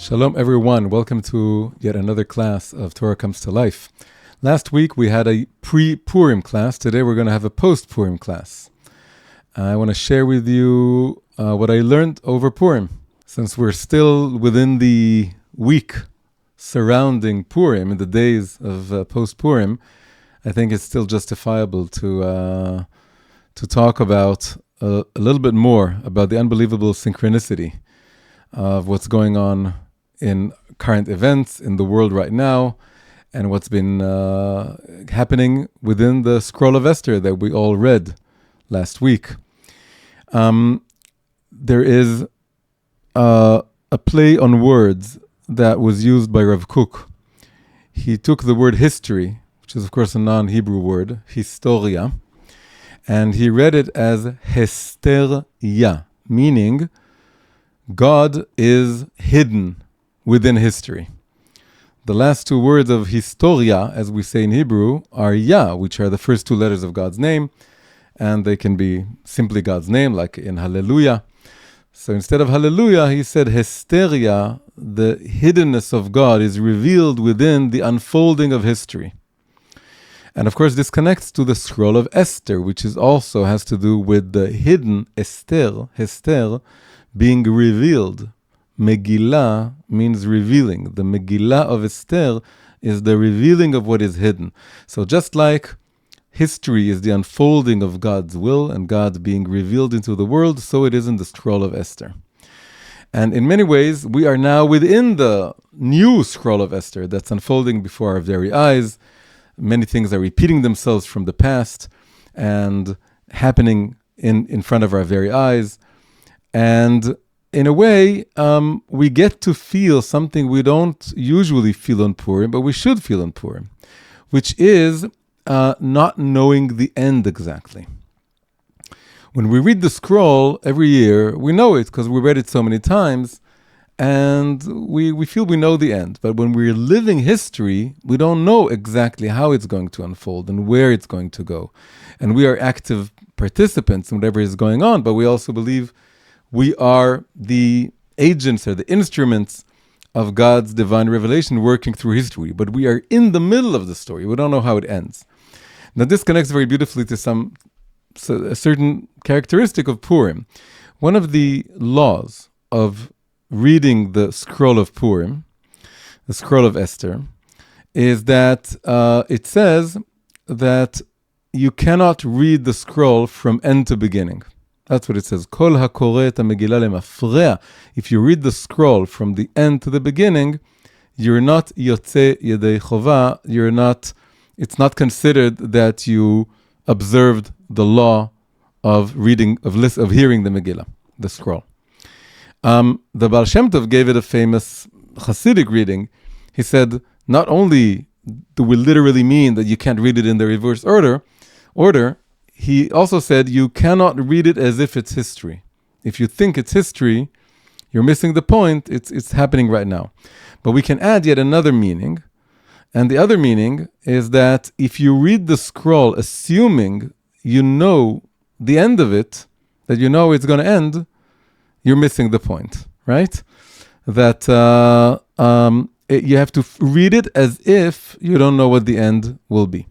Shalom everyone, welcome to yet another class of Torah Comes to Life. Last week we had a pre-Purim class. Today we're going to have a post-Purim class. I want to share with you what I learned over Purim. Since we're still within the week surrounding Purim, in the days of post-Purim, I think it's still justifiable to talk about a little bit more about the unbelievable synchronicity of what's going on in current events in the world right now, and what's been happening within the scroll of Esther that we all read last week. There is a play on words that was used by Rav Kook. He took the word history, which is of course a non-Hebrew word, historia, and he read it as Hesteria, meaning God is hidden within history. The last two words of historia, as we say in Hebrew, are Yah, which are the first two letters of God's name, and they can be simply God's name, like in Hallelujah. So instead of Hallelujah, he said Hesteria, the hiddenness of God is revealed within the unfolding of history. And of course, this connects to the scroll of Esther, which is also has to do with the hidden Esther, Hester, being revealed. Megillah means revealing. The Megillah of Esther is the revealing of what is hidden. So just like history is the unfolding of God's will and God being revealed into the world, so it is in the scroll of Esther. And in many ways, we are now within the new scroll of Esther that's unfolding before our very eyes. Many things are repeating themselves from the past and happening in front of our very eyes. And in a way, we get to feel something we don't usually feel on Purim, but we should feel on Purim, which is not knowing the end exactly. When we read the scroll every year, we know it because we read it so many times, and we feel we know the end. But when we're living history, we don't know exactly how it's going to unfold and where it's going to go. And we are active participants in whatever is going on, but we also believe we are the agents or the instruments of God's divine revelation working through history. But we are in the middle of the story. We don't know how it ends. Now this connects very beautifully to a certain characteristic of Purim. One of the laws of reading the scroll of Purim, the scroll of Esther, is that it says that you cannot read the scroll from end to beginning. That's what it says. Kol hakoreh et hamegillah lemafreya. If you read the scroll from the end to the beginning, you're not yotze yedei chova. It's not considered that you observed the law of reading, of hearing the Megillah, the scroll. The Baal Shem Tov gave it a famous Chassidic reading. He said, not only do we literally mean that you can't read it in the reverse order, he also said you cannot read it as if it's history. If you think it's history, you're missing the point. It's happening right now. But we can add yet another meaning. And the other meaning is that if you read the scroll assuming you know the end of it, that you know it's going to end, you're missing the point, right? That you have to read it as if you don't know what the end will be.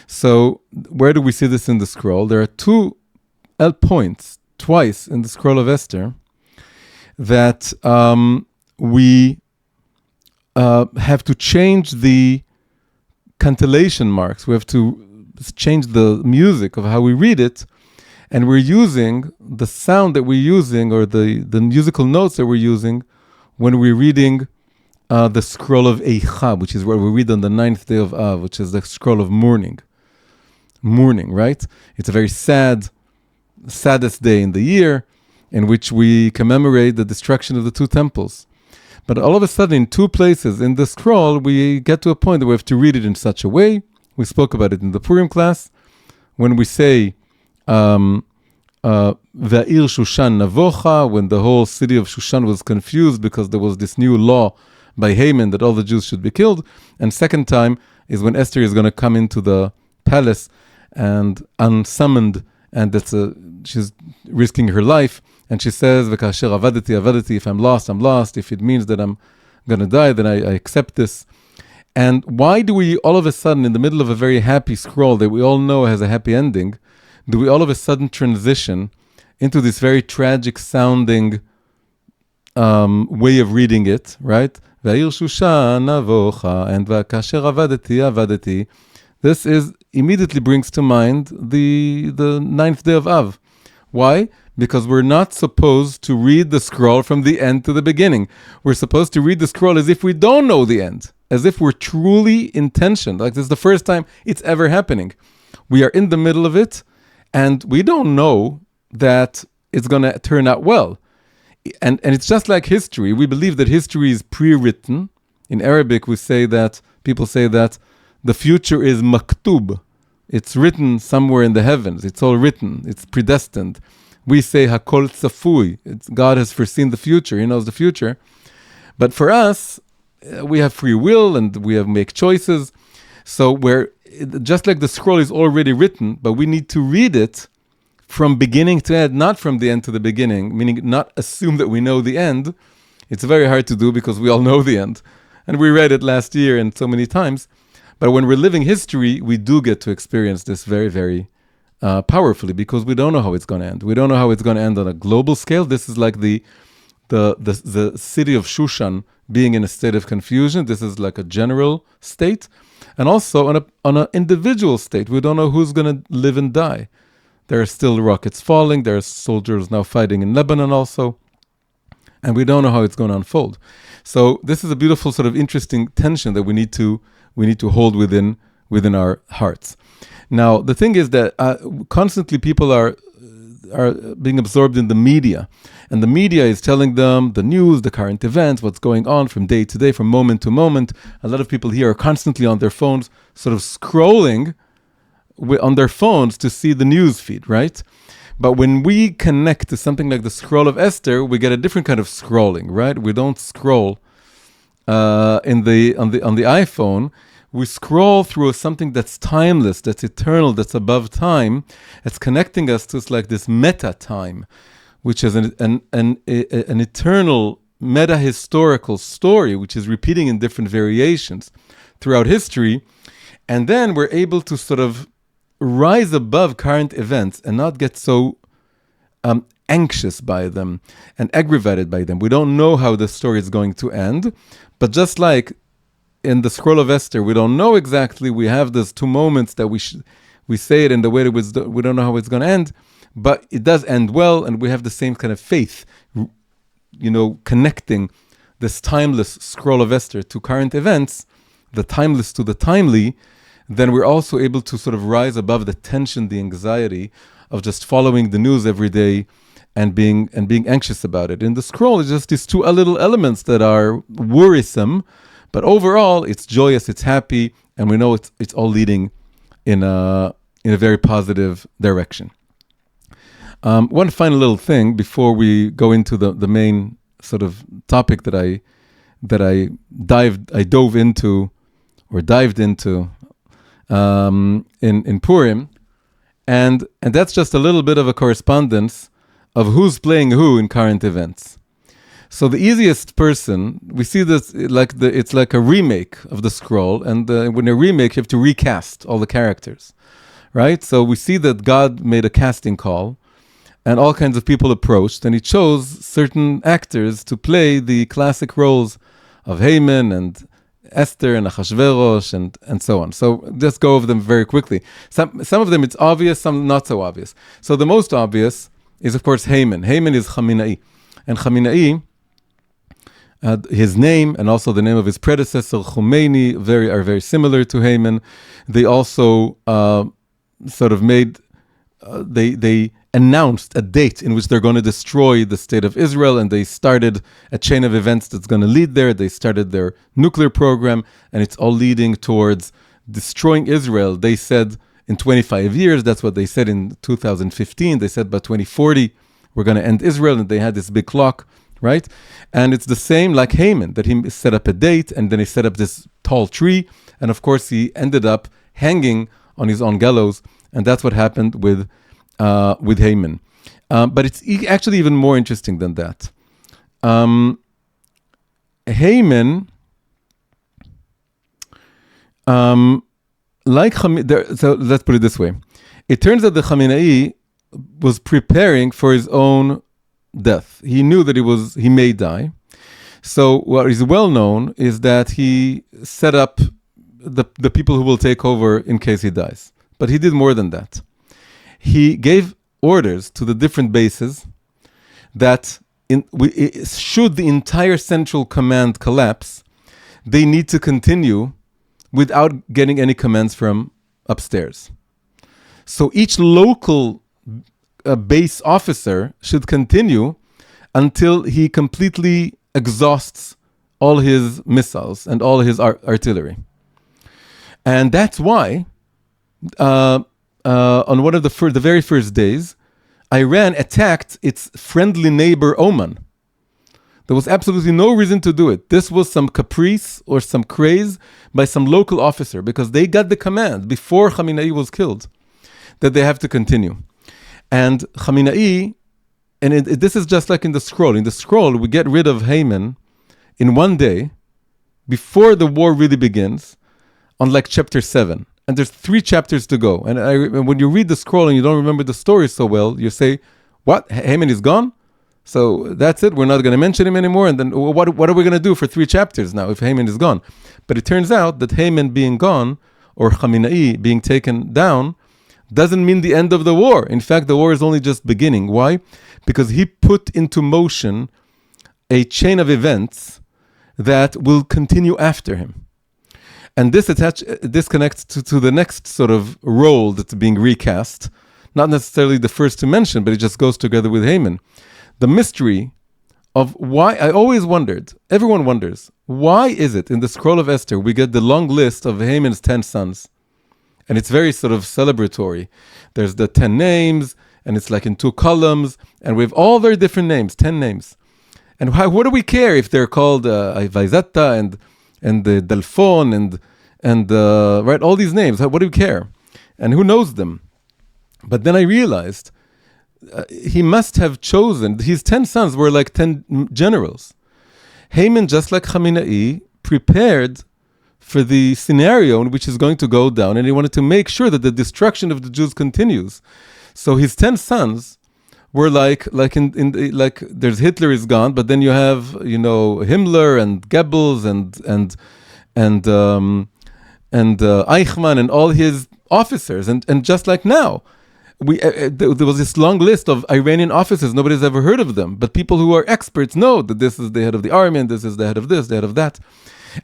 So where do we see this in the scroll? There are two points twice in the scroll of Esther that we have to change the cantillation marks. We have to change the music of how we read it, and we're using the sound that we're using or the musical notes that we're using when we're reading the scroll of Eicha, which is what we read on the 9th day of Av, which is the scroll of mourning. Mourning, right? It's a very saddest day in the year in which we commemorate the destruction of the two temples. But all of a sudden, in two places in the scroll, we get to a point that we have to read it in such a way. We spoke about it in the Purim class. When we say, Va'ir Shushan Navocha, when the whole city of Shushan was confused because there was this new law by Haman that all the Jews should be killed. And second time is when Esther is going to come into the palace and unsummoned, and she's risking her life, and she says, "V'kasher avadati, avadati." If I'm lost, I'm lost. If it means that I'm going to die, then I accept this. And why do we all of a sudden, in the middle of a very happy scroll that we all know has a happy ending, do we all of a sudden transition into this very tragic sounding way of reading it, right? And this immediately brings to mind the 9th day of Av. Why? Because we're not supposed to read the scroll from the end to the beginning. We're supposed to read the scroll as if we don't know the end, as if we're truly intentioned. Like this is the first time it's ever happening. We are in the middle of it, and we don't know that it's going to turn out well. And it's just like history. We believe that history is pre-written. In Arabic, people say that the future is maktub. It's written somewhere in the heavens. It's all written. It's predestined. We say hakol tzafui. God has foreseen the future. He knows the future. But for us, we have free will and we make choices. So just like the scroll is already written, but we need to read it from beginning to end, not from the end to the beginning, meaning not assume that we know the end. It's very hard to do because we all know the end. And we read it last year and so many times. But when we're living history, we do get to experience this very, very powerfully because we don't know how it's going to end. We don't know how it's going to end on a global scale. This is like the city of Shushan being in a state of confusion. This is like a general state. And also on an individual state. We don't know who's going to live and die. There are still rockets falling. There are soldiers now fighting in Lebanon also. And we don't know how it's going to unfold. So this is a beautiful sort of interesting tension that we need to hold within our hearts. Now, the thing is that constantly people are being absorbed in the media. And the media is telling them the news, the current events, what's going on from day to day, from moment to moment. A lot of people here are constantly on their phones, sort of scrolling on their phones to see the news feed, right? But when we connect to something like the scroll of Esther, we get a different kind of scrolling, right? We don't scroll on the iPhone. We scroll through something that's timeless, that's eternal, that's above time. It's connecting us to like this meta time, which is an eternal meta-historical story, which is repeating in different variations throughout history. And then we're able to sort of rise above current events and not get so anxious by them and aggravated by them. We don't know how the story is going to end, but just like in the scroll of Esther, we don't know exactly. We have those two moments that we say it in the way that we don't know how it's going to end, but it does end well, and we have the same kind of faith, connecting this timeless scroll of Esther to current events, the timeless to the timely. Then we're also able to sort of rise above the tension, the anxiety of just following the news every day and being anxious about it. In the scroll, it's just these two little elements that are worrisome, but overall, it's joyous, it's happy, and we know it's all leading in a very positive direction. One final little thing before we go into the main sort of topic that I dived into in Purim, and that's just a little bit of a correspondence of who's playing who in current events. So the easiest person, we see this it's like a remake of the scroll, and when a remake, you have to recast all the characters, right? So we see that God made a casting call, and all kinds of people approached, and he chose certain actors to play the classic roles of Haman and Esther and Achashverosh and so on. So just go over them very quickly. Some of them it's obvious, some not so obvious. So the most obvious is, of course, Haman. Haman is Chaminai. And Chaminai, his name and also the name of his predecessor, Khomeini, are very similar to Haman. They also sort of made, they announced a date in which they're going to destroy the state of Israel, and they started a chain of events that's going to lead there. They started their nuclear program, and it's all leading towards destroying Israel. They said in 25 years, that's what they said in 2015. They said by 2040, we're going to end Israel, and they had this big clock, right? And it's the same like Haman, that he set up a date, and then he set up this tall tree, and of course he ended up hanging on his own gallows, and that's what happened with Haman. But it's actually even more interesting than that. Haman, so let's put it this way. It turns out that Khamenei was preparing for his own death. He knew that he may die. So what is well known is that he set up the people who will take over in case he dies. But he did more than that. He gave orders to the different bases that should the entire central command collapse, they need to continue without getting any commands from upstairs. So each local base officer should continue until he completely exhausts all his missiles and all his artillery. And that's why on one of the very first days, Iran attacked its friendly neighbor Oman. There was absolutely no reason to do it. This was some caprice or some craze by some local officer, because they got the command before Khamenei was killed that they have to continue. And Khamenei, and this is just like in the scroll. In the scroll, we get rid of Haman in one day before the war really begins, on like chapter 7. And there's 3 chapters to go. And when you read the scroll and you don't remember the story so well, you say, what? Haman is gone? So that's it? We're not going to mention him anymore? And then what are we going to do for 3 chapters now if Haman is gone? But it turns out that Haman being gone, or Khamenei being taken down, doesn't mean the end of the war. In fact, the war is only just beginning. Why? Because he put into motion a chain of events that will continue after him. And this connects to the next sort of role that's being recast. Not necessarily the first to mention, but it just goes together with Haman. The mystery of why, I always wondered, everyone wonders, why is it in the scroll of Esther we get the long list of Haman's 10 sons? And it's very sort of celebratory. There's the 10 names, and it's like in 2 columns, and we have all very different names, 10 names. And what do we care if they're called Vaizata and the Dalphon and right, all these names? What do we care? And who knows them? But then I realized he must have chosen, his 10 sons were like 10 generals. Haman, just like Khamenei, prepared for the scenario in which he's going to go down, and he wanted to make sure that the destruction of the Jews continues. So his 10 sons were like there's Hitler is gone, but then you have Himmler and Goebbels and Eichmann and all his officers, and just like now, there was this long list of Iranian officers. Nobody's ever heard of them, but people who are experts know that this is the head of the army, and this is the head of this, the head of that.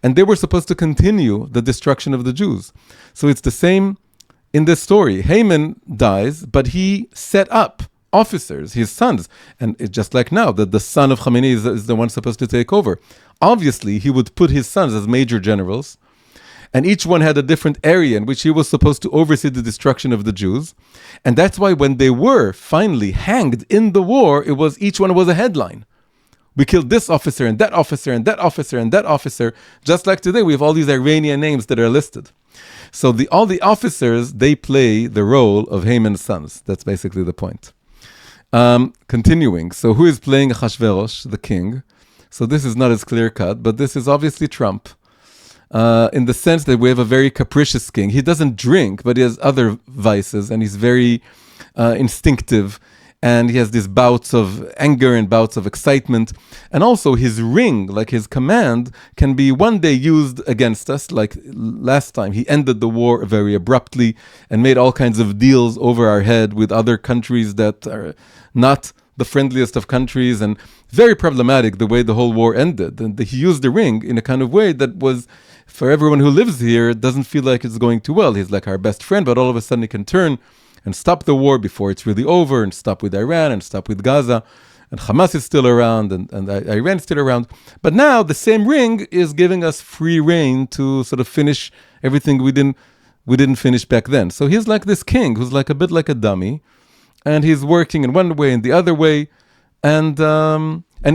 And they were supposed to continue the destruction of the Jews. So it's the same in this story. Haman dies, but he set up officers, his sons. And it's just like now, that the son of Khamenei is the one supposed to take over. Obviously, he would put his sons as major generals, and each one had a different area in which he was supposed to oversee the destruction of the Jews. And that's why when they were finally hanged in the war, each one was a headline. We killed this officer and that officer and that officer and that officer. Just like today, we have all these Iranian names that are listed. So all the officers, they play the role of Haman's sons. That's basically the point. Continuing. So who is playing Achashverosh, the king? So this is not as clear-cut, but this is obviously Trump. In the sense that we have a very capricious king. He doesn't drink, but he has other vices, and he's very instinctive. And he has these bouts of anger and bouts of excitement. And also his ring, like his command, can be one day used against us. Like last time, he ended the war very abruptly and made all kinds of deals over our head with other countries that are not the friendliest of countries, and very problematic the way the whole war ended. And he used the ring in a kind of way that was, for everyone who lives here, it doesn't feel like it's going too well. He's like our best friend, but all of a sudden he can turn and stop the war before it's really over, and stop with Iran, and stop with Gaza, and Hamas is still around, and Iran is still around. But now the same ring is giving us free reign to sort of finish everything we didn't finish back then. So he's like this king who's like a bit like a dummy, and he's working in one way and the other way, and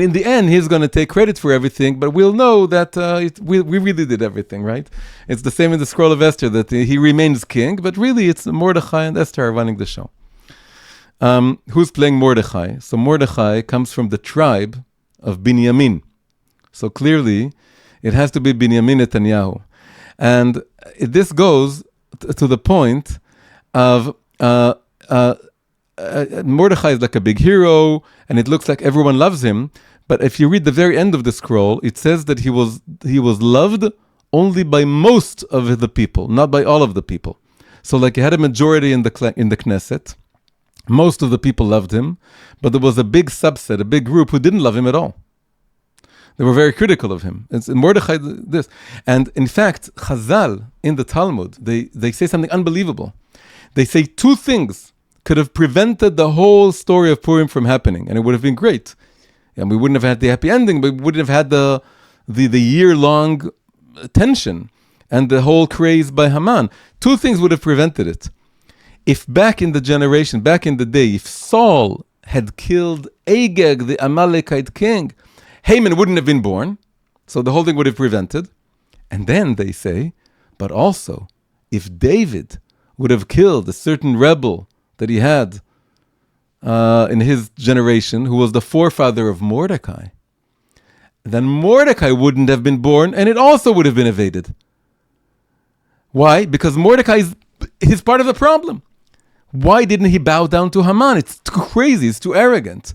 in the end he's going to take credit for everything, but we'll know that we really did everything, right? It's the same in the scroll of Esther, that he remains king, but really it's Mordechai and Esther are running the show. Who's playing Mordechai? So Mordechai comes from the tribe of Binyamin. So clearly, it has to be Binyamin Netanyahu. And this goes to the point of Mordechai is like a big hero, and it looks like everyone loves him. But if you read the very end of the scroll, it says that he was loved only by most of the people, not by all of the people. So like he had a majority in the Knesset. Most of the people loved him, but there was a big subset, a big group who didn't love him at all. They were very critical of him. It's in Mordechai this. And in fact, Chazal in the Talmud, they say something unbelievable. They say two things could have prevented the whole story of Purim from happening, and it would have been great. And we wouldn't have had the happy ending, but we wouldn't have had the year-long tension and the whole craze by Haman. Two things would have prevented it. If back in the day, if Saul had killed Agag, the Amalekite king, Haman wouldn't have been born, so the whole thing would have prevented. And then they say, but also, if David would have killed a certain rebel that he had in his generation, who was the forefather of Mordechai, then Mordechai wouldn't have been born, and it also would have been evaded. Why? Because Mordecai is part of the problem. Why didn't he bow down to Haman? It's too crazy. It's too arrogant.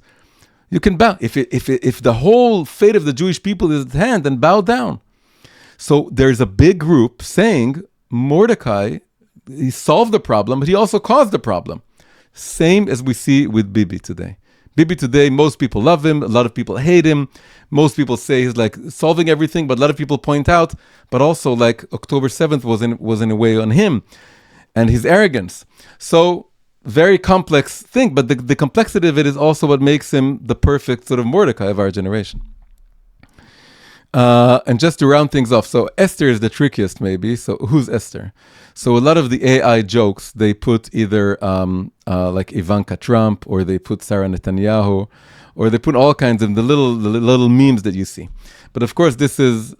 You can bow. If the whole fate of the Jewish people is at hand, then bow down. So there's a big group saying Mordecai, he solved the problem, but he also caused the problem. Same as we see with Bibi today. Bibi today, most people love him. A lot of people hate him. Most people say he's like solving everything, but a lot of people point out, but also like October 7th was in a way on him and his arrogance. So very complex thing, but the complexity of it is also what makes him the perfect sort of Mordecai of our generation. And just to round things off, so Esther is the trickiest maybe. So who's Esther? So a lot of the AI jokes, they put either like Ivanka Trump, or they put Sarah Netanyahu, or they put all kinds of the little memes that you see. But of course, this is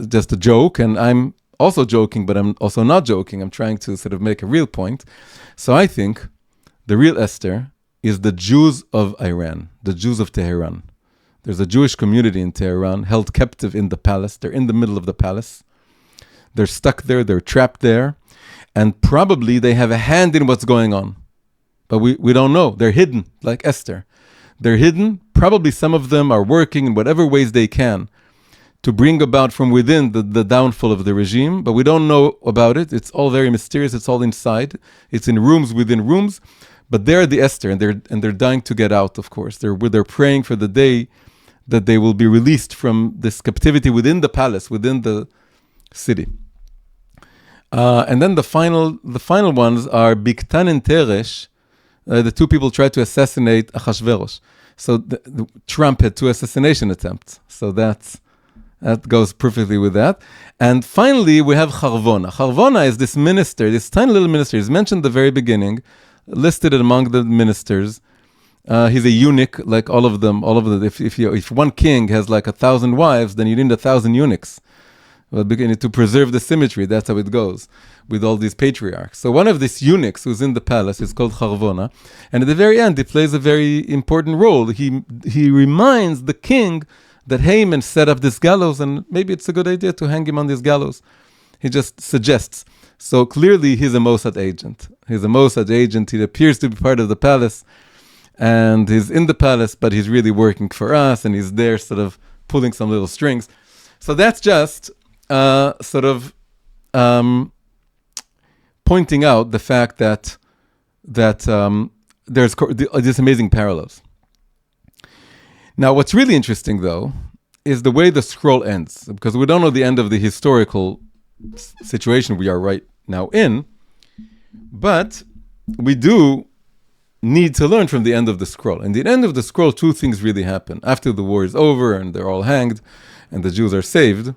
just a joke, and I'm also joking, but I'm also not joking. I'm trying to sort of make a real point. So I think the real Esther is the Jews of Iran, the Jews of Tehran. There's a Jewish community in Tehran held captive in the palace. They're in the middle of the palace. They're stuck there. They're trapped there. And probably they have a hand in what's going on. But we don't know. They're hidden, like Esther. They're hidden. Probably some of them are working in whatever ways they can to bring about from within the downfall of the regime. But we don't know about it. It's all very mysterious. It's all inside. It's in rooms within rooms. But they're the Esther, and they're dying to get out, of course. They're praying for the day that they will be released from this captivity within the palace, within the city. And then the final ones are Bigtan and Teresh. The two people tried to assassinate Achashverosh. So Trump had 2 assassination attempts. So that goes perfectly with that. And finally, we have Charvona. Charvona is this minister, this tiny little minister. He's mentioned at the very beginning, listed among the ministers. He's a eunuch, like all of them. If one king has like 1,000 wives, then you need 1,000 eunuchs. Well, beginning to preserve the symmetry. That's how it goes with all these patriarchs. So one of these eunuchs who's in the palace is called Charvona, and at the very end, he plays a very important role. He reminds the king that Haman set up this gallows, and maybe it's a good idea to hang him on this gallows. He just suggests. So clearly, he's a Mossad agent. He appears to be part of the palace, and he's in the palace, but he's really working for us, and he's there sort of pulling some little strings. So that's just sort of pointing out the fact that there's these amazing parallels. Now, what's really interesting, though, is the way the scroll ends, because we don't know the end of the historical situation we are right now in, but we do need to learn from the end of the scroll. In the end of the scroll, 2 things really happen. After the war is over and they're all hanged and the Jews are saved,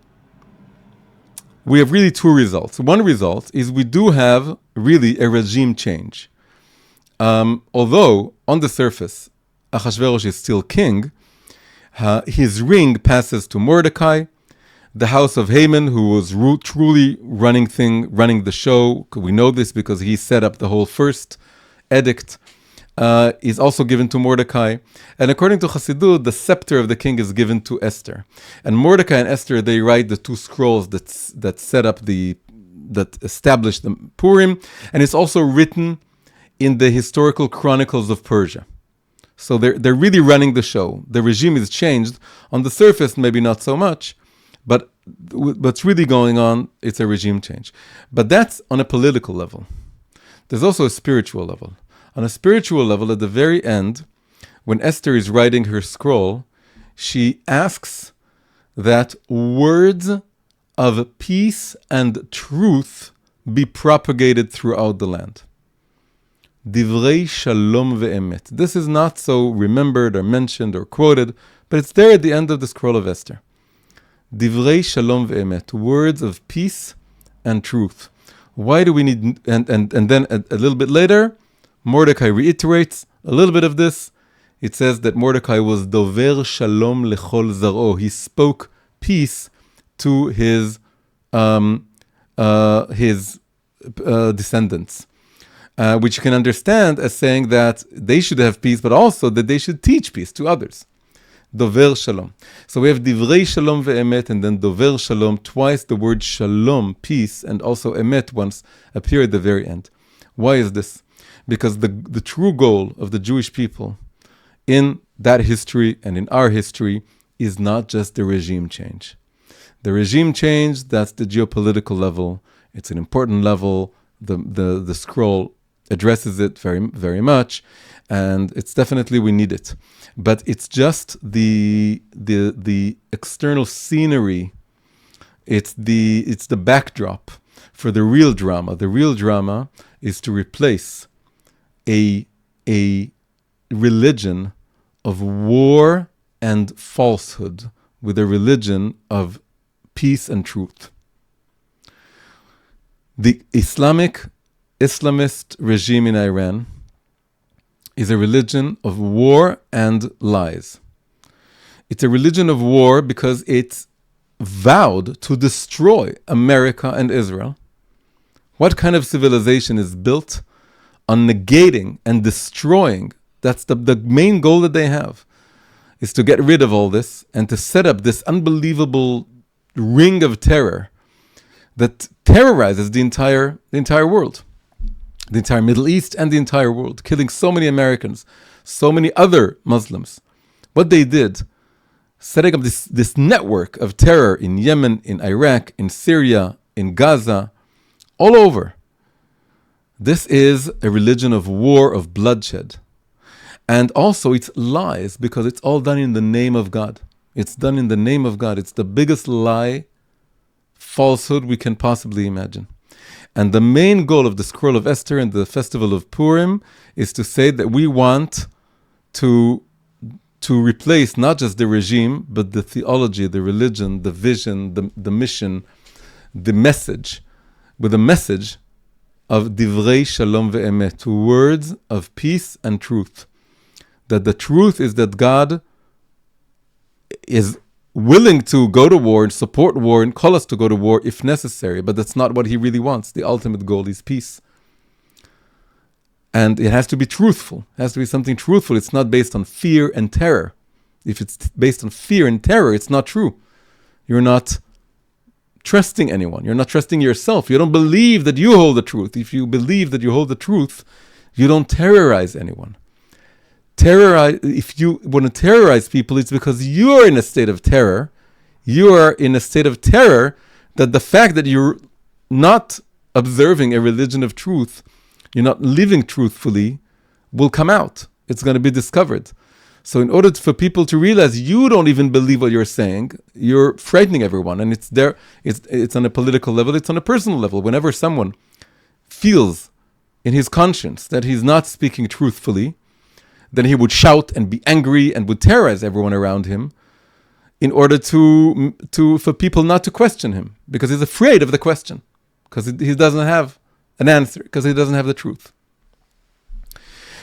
we have really 2 results. One result is we do have really a regime change. Although, on the surface, Achashverosh is still king, his ring passes to Mordechai. The house of Haman, who was truly running the show, we know this because he set up the whole first edict, is also given to Mordechai. And according to Chassidut, the scepter of the king is given to Esther. And Mordechai and Esther, they write the two scrolls that set up that established the Purim. And it's also written in the historical chronicles of Persia. So they're really running the show. The regime is changed. On the surface, maybe not so much, but what's really going on, it's a regime change. But that's on a political level. There's also a spiritual level. On a spiritual level, at the very end, when Esther is writing her scroll, she asks that words of peace and truth be propagated throughout the land. Divrei shalom ve'emet. This is not so remembered or mentioned or quoted, but it's there at the end of the scroll of Esther. Divrei shalom ve'emet. Words of peace and truth. Why do we need... And then a little bit later, Mordechai reiterates a little bit of this. It says that Mordechai was dover shalom lechol zaro. He spoke peace to his descendants. Which you can understand as saying that they should have peace, but also that they should teach peace to others. Dover shalom. So we have divrei shalom ve'emet, and then dover shalom. Twice the word shalom, peace, and also emet once appear at the very end. Why is this? Because the true goal of the Jewish people in that history and in our history is not just the regime change. The regime change, that's the geopolitical level. It's an important level. The scroll addresses it very, very much, and it's definitely, we need it. But it's just the external scenery. It's the backdrop for the real drama. The real drama is to replace a religion of war and falsehood with a religion of peace and truth. The Islamist regime in Iran is a religion of war and lies. It's a religion of war because it vowed to destroy America and Israel. What kind of civilization is built on negating and destroying? That's the main goal that they have, is to get rid of all this and to set up this unbelievable ring of terror that terrorizes the entire world, the entire Middle East and the entire world, killing so many Americans, so many other Muslims. What they did, setting up this network of terror in Yemen, in Iraq, in Syria, in Gaza, all over. This is a religion of war, of bloodshed. And also it's lies, because it's all done in the name of God. It's done in the name of God. It's the biggest lie, falsehood we can possibly imagine. And the main goal of the scroll of Esther and the festival of Purim is to say that we want to replace not just the regime, but the theology, the religion, the vision, the mission, the message, with a message of divrei shalom ve'emet, words of peace and truth. That the truth is that God is willing to go to war and support war and call us to go to war if necessary, but that's not what he really wants. The ultimate goal is peace. And it has to be truthful. It has to be something truthful. It's not based on fear and terror. If it's based on fear and terror, it's not true. You're not trusting anyone. You're not trusting yourself. You don't believe that you hold the truth. If you believe that you hold the truth, you don't terrorize anyone. If you want to terrorize people, it's because you're in a state of terror. You are in a state of terror that the fact that you're not observing a religion of truth, you're not living truthfully, will come out. It's going to be discovered. So in order for people to realize you don't even believe what you're saying, you're frightening everyone. And it's there. It's on a political level. It's on a personal level. Whenever someone feels in his conscience that he's not speaking truthfully, then he would shout and be angry and would terrorize everyone around him in order for people not to question him, because he's afraid of the question, because he doesn't have an answer, because he doesn't have the truth.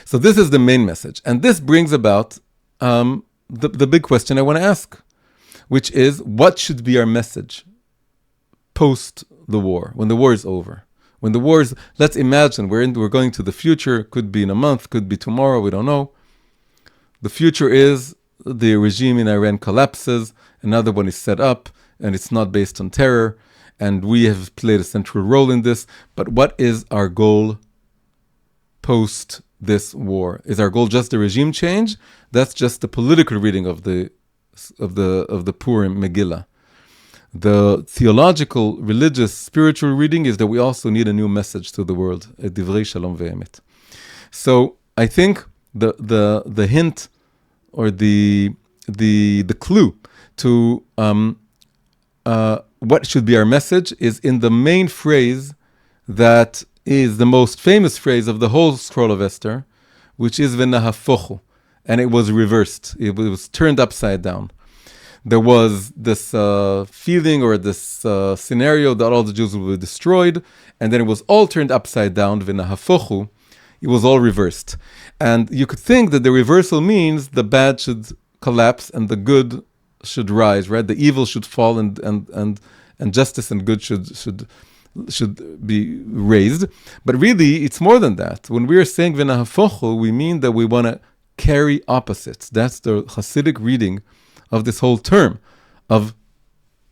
So this is the main message. And this brings about the big question I want to ask, which is, what should be our message post the war, when the war is over? When the wars, let's imagine we're going to the future, could be in a month, could be tomorrow, we don't know. The future is the regime in Iran collapses, another one is set up, and it's not based on terror, and we have played a central role in this. But what is our goal post this war? Is our goal just the regime change? That's just the political reading of the Purim Megillah. The theological, religious, spiritual reading is that we also need a new message to the world, a divrei shalom ve'emet. So I think the hint or the clue to what should be our message is in the main phrase that is the most famous phrase of the whole scroll of Esther, which is v'nahafochu, and it was reversed. It was turned upside down. There was this feeling or this scenario that all the Jews will be destroyed, and then it was all turned upside down, v'nahafochu. It was all reversed. And you could think that the reversal means the bad should collapse and the good should rise, right? The evil should fall and justice and good should be raised. But really, it's more than that. When we are saying v'nahafochu, we mean that we want to carry opposites. That's the Chassidic reading of this whole term, of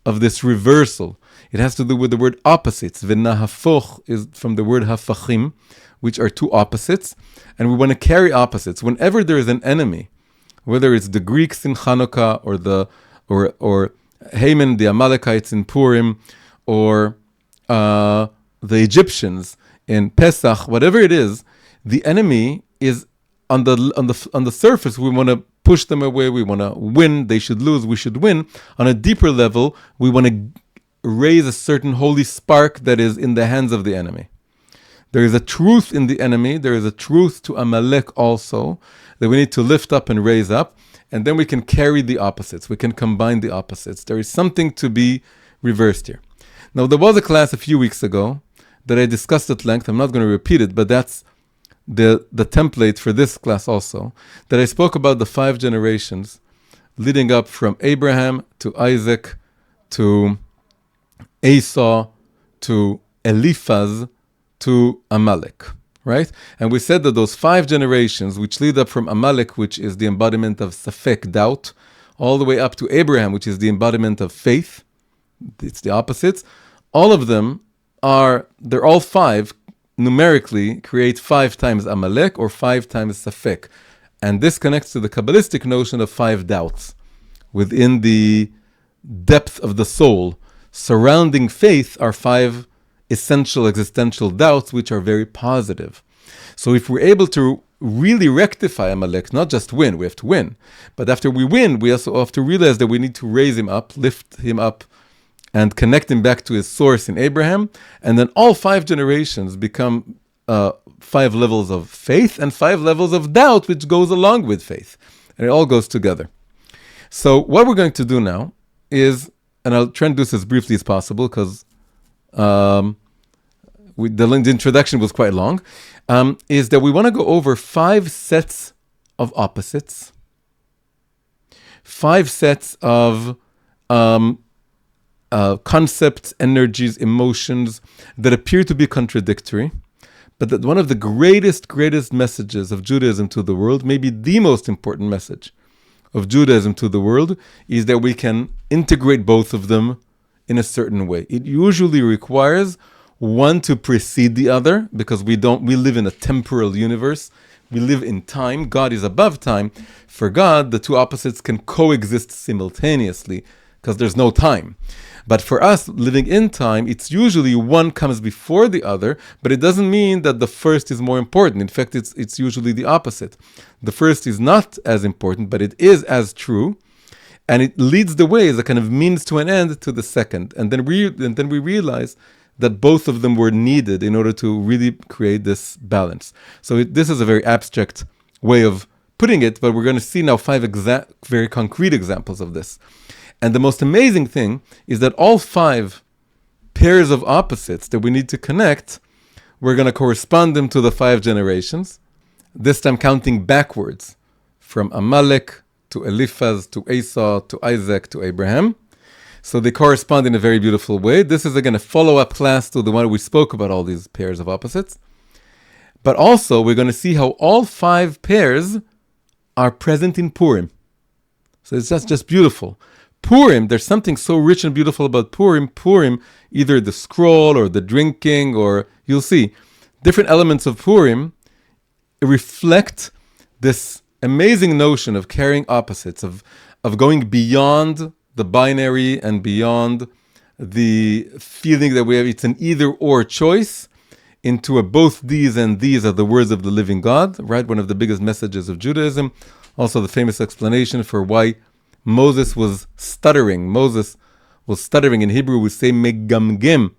this reversal. It has to do with the word opposites. V'nahafoch is from the word hafachim, which are two opposites, and we want to carry opposites. Whenever there is an enemy, whether it's the Greeks in Hanukkah or Haman, the Amalekites in Purim, or the Egyptians in Pesach, whatever it is, the enemy is on the surface. We want to push them away. We want to win. They should lose. We should win. On a deeper level, we want to raise a certain holy spark that is in the hands of the enemy. There is a truth in the enemy. There is a truth to Amalek also that we need to lift up and raise up. And then we can carry the opposites. We can combine the opposites. There is something to be reversed here. Now, there was a class a few weeks ago that I discussed at length. I'm not going to repeat it, but that's the template for this class also, that I spoke about the 5 generations leading up from Abraham to Isaac to Esau to Eliphaz to Amalek, right? And we said that those 5 generations, which lead up from Amalek, which is the embodiment of Safek, doubt, all the way up to Abraham, which is the embodiment of faith, it's the opposites, all of them they're all 5, numerically create 5 times Amalek or 5 times Safek. And this connects to the Kabbalistic notion of 5 doubts. Within the depth of the soul, surrounding faith are 5 essential existential doubts, which are very positive. So if we're able to really rectify Amalek, not just win, we have to win. But after we win, we also have to realize that we need to raise him up, lift him up, and connect him back to his source in Abraham. And then all 5 generations become 5 levels of faith and 5 levels of doubt, which goes along with faith. And it all goes together. So what we're going to do now is, and I'll try and do this as briefly as possible because the introduction was quite long, is that we want to go over 5 sets of opposites, 5 sets of concepts, energies, emotions that appear to be contradictory, but that one of the greatest messages of Judaism to the world, maybe the most important message of Judaism to the world, is that we can integrate both of them in a certain way. It usually requires one to precede the other, because we live in a temporal universe. We live in time. God is above time. For God, the two opposites can coexist simultaneously because there's no time. But for us, living in time, it's usually one comes before the other, but it doesn't mean that the first is more important. In fact, it's usually the opposite. The first is not as important, but it is as true, and it leads the way as a kind of means to an end to the second. And then we realize that both of them were needed in order to really create this balance. So this is a very abstract way of putting it, but we're going to see now 5 very concrete examples of this. And the most amazing thing is that all 5 pairs of opposites that we need to connect, we're going to correspond them to the 5 generations, this time counting backwards from Amalek to Eliphaz to Esau to Isaac to Abraham. So they correspond in a very beautiful way. This is again a follow-up class to the one we spoke about, all these pairs of opposites. But also we're going to see how all 5 pairs are present in Purim. So it's just beautiful. Purim, there's something so rich and beautiful about Purim. Purim, either the scroll or the drinking, or you'll see, different elements of Purim reflect this amazing notion of carrying opposites, of going beyond the binary and beyond the feeling that we have it's an either or choice into a both these and these are the words of the living God, right? One of the biggest messages of Judaism. Also the famous explanation for why Moses was stuttering. Moses was stuttering. In Hebrew we say megamgem.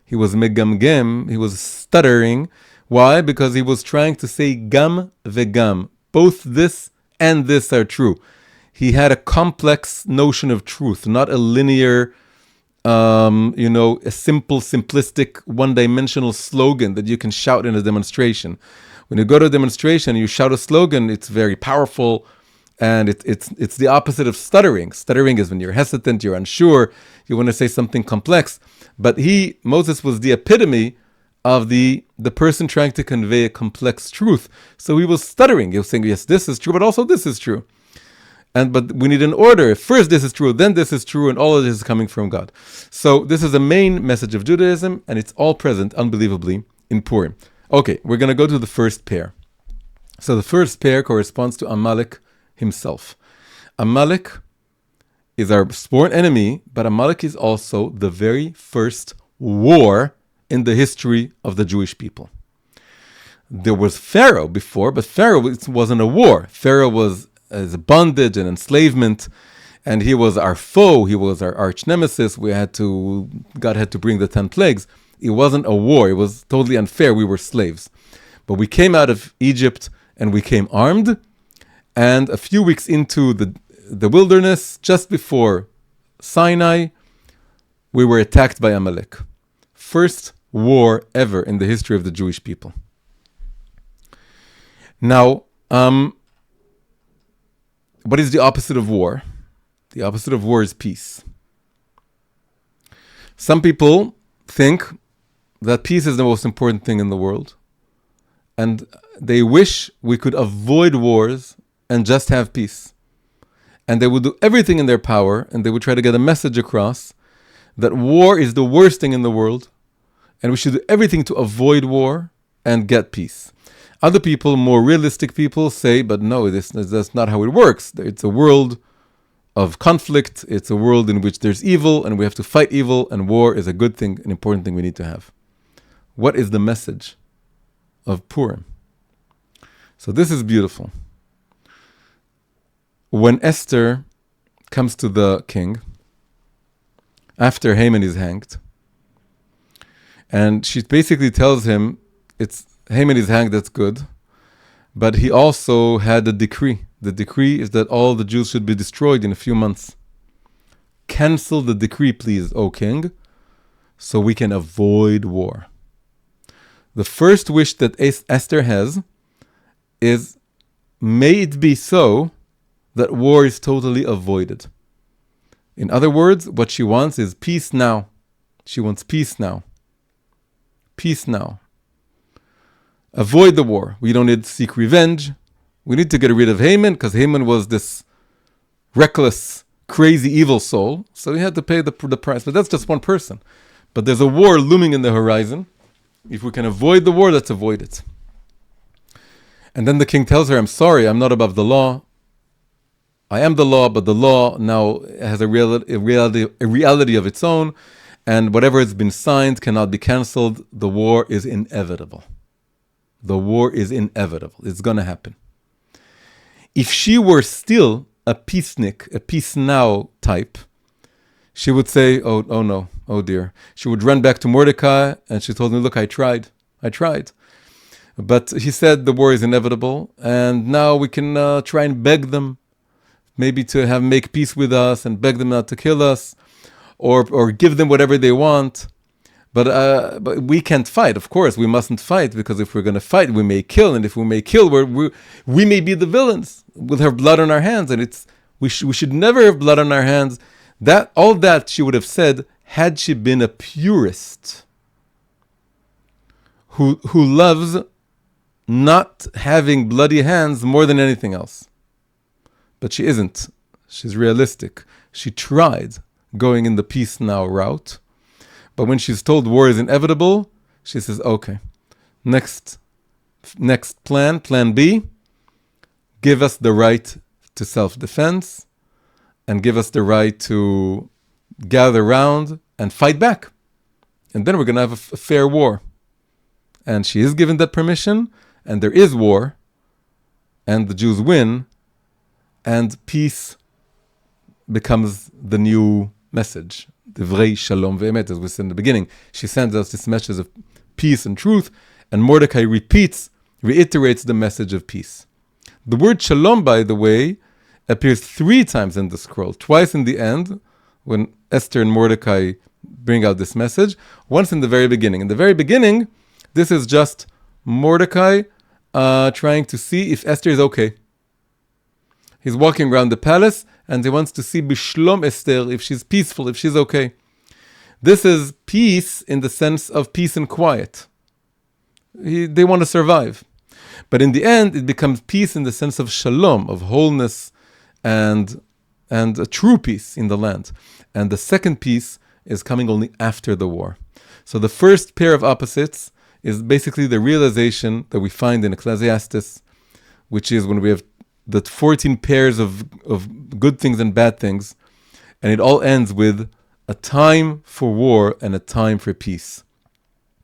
He was megamgem, he was stuttering. Why? Because he was trying to say gam vegam. Both this and this are true. He had a complex notion of truth, not a linear, a simple, simplistic, one-dimensional slogan that you can shout in a demonstration. When you go to a demonstration, you shout a slogan, it's very powerful, and it's the opposite of stuttering. Stuttering is when you're hesitant, you're unsure, you want to say something complex. But Moses was the epitome of the person trying to convey a complex truth. So he was stuttering. He was saying, yes, this is true, but also this is true. But we need an order. First this is true, then this is true, and all of this is coming from God. So this is the main message of Judaism, and it's all present, unbelievably, in Purim. Okay, we're going to go to the first pair. So the first pair corresponds to Amalek himself. Amalek is our sworn enemy, but Amalek is also the very first war in the history of the Jewish people. There was Pharaoh before, but Pharaoh wasn't a war. Pharaoh was as a bondage and enslavement, and he was our foe, he was our arch nemesis. God had to bring the 10 plagues. It wasn't a war, it was totally unfair, we were slaves. But we came out of Egypt and we came armed, and a few weeks into the wilderness, just before Sinai, we were attacked by Amalek. First war ever in the history of the Jewish people. Now, what is the opposite of war? The opposite of war is peace. Some people think that peace is the most important thing in the world, and they wish we could avoid wars and just have peace. And they would do everything in their power, and they would try to get a message across that war is the worst thing in the world, and we should do everything to avoid war and get peace. Other people, more realistic people, say, but no, that's not how it works. It's a world of conflict. It's a world in which there's evil, and we have to fight evil, and war is a good thing, an important thing we need to have. What is the message of Purim? So this is beautiful. When Esther comes to the king, after Haman is hanged, and she basically tells him, Haman is hanged, that's good. But he also had a decree. The decree is that all the Jews should be destroyed in a few months. Cancel the decree, please, O king, so we can avoid war. The first wish that Esther has is, may it be so that war is totally avoided. In other words, what she wants is peace now. She wants peace now. Peace now. Avoid the war. We don't need to seek revenge. We need to get rid of Haman, because Haman was this reckless, crazy, evil soul. So he had to pay the price. But that's just one person. But there's a war looming in the horizon. If we can avoid the war, let's avoid it. And then the king tells her, I'm sorry, I'm not above the law. I am the law, but the law now has a reality of its own. And whatever has been signed cannot be cancelled. The war is inevitable. The war is inevitable. It's going to happen. If she were still a peacenik, a peace now type, she would say, oh no, oh dear. She would run back to Mordechai, and she told me, look, I tried. But he said the war is inevitable, and now we can try and beg them, maybe to make peace with us and beg them not to kill us, or give them whatever they want. But we can't fight. Of course, we mustn't fight, because if we're going to fight, we may kill. And if we may kill, we may be the villains. We'll have blood on our hands. And we should never have blood on our hands. All that she would have said had she been a purist who loves not having bloody hands more than anything else. But she isn't. She's realistic. She tried going in the peace now route. But when she's told war is inevitable, she says, okay, next plan B, give us the right to self-defense and give us the right to gather around and fight back. And then we're going to have a fair war. And she is given that permission, and there is war, and the Jews win, and peace becomes the new message. Divrei shalom ve'emet, as we said in the beginning. She sends us this message of peace and truth, and Mordechai reiterates the message of peace. The word shalom, by the way, appears 3 times in the scroll. Twice in the end, when Esther and Mordechai bring out this message. Once in the very beginning. In the very beginning, this is just Mordechai trying to see if Esther is okay. He's walking around the palace, and he wants to see Bishlom Esther, if she's peaceful, if she's okay. This is peace in the sense of peace and quiet. They want to survive. But in the end, it becomes peace in the sense of shalom, of wholeness and a true peace in the land. And the second peace is coming only after the war. So the first pair of opposites is basically the realization that we find in Ecclesiastes, which is when we have the 14 pairs of good things and bad things, and it all ends with a time for war and a time for peace.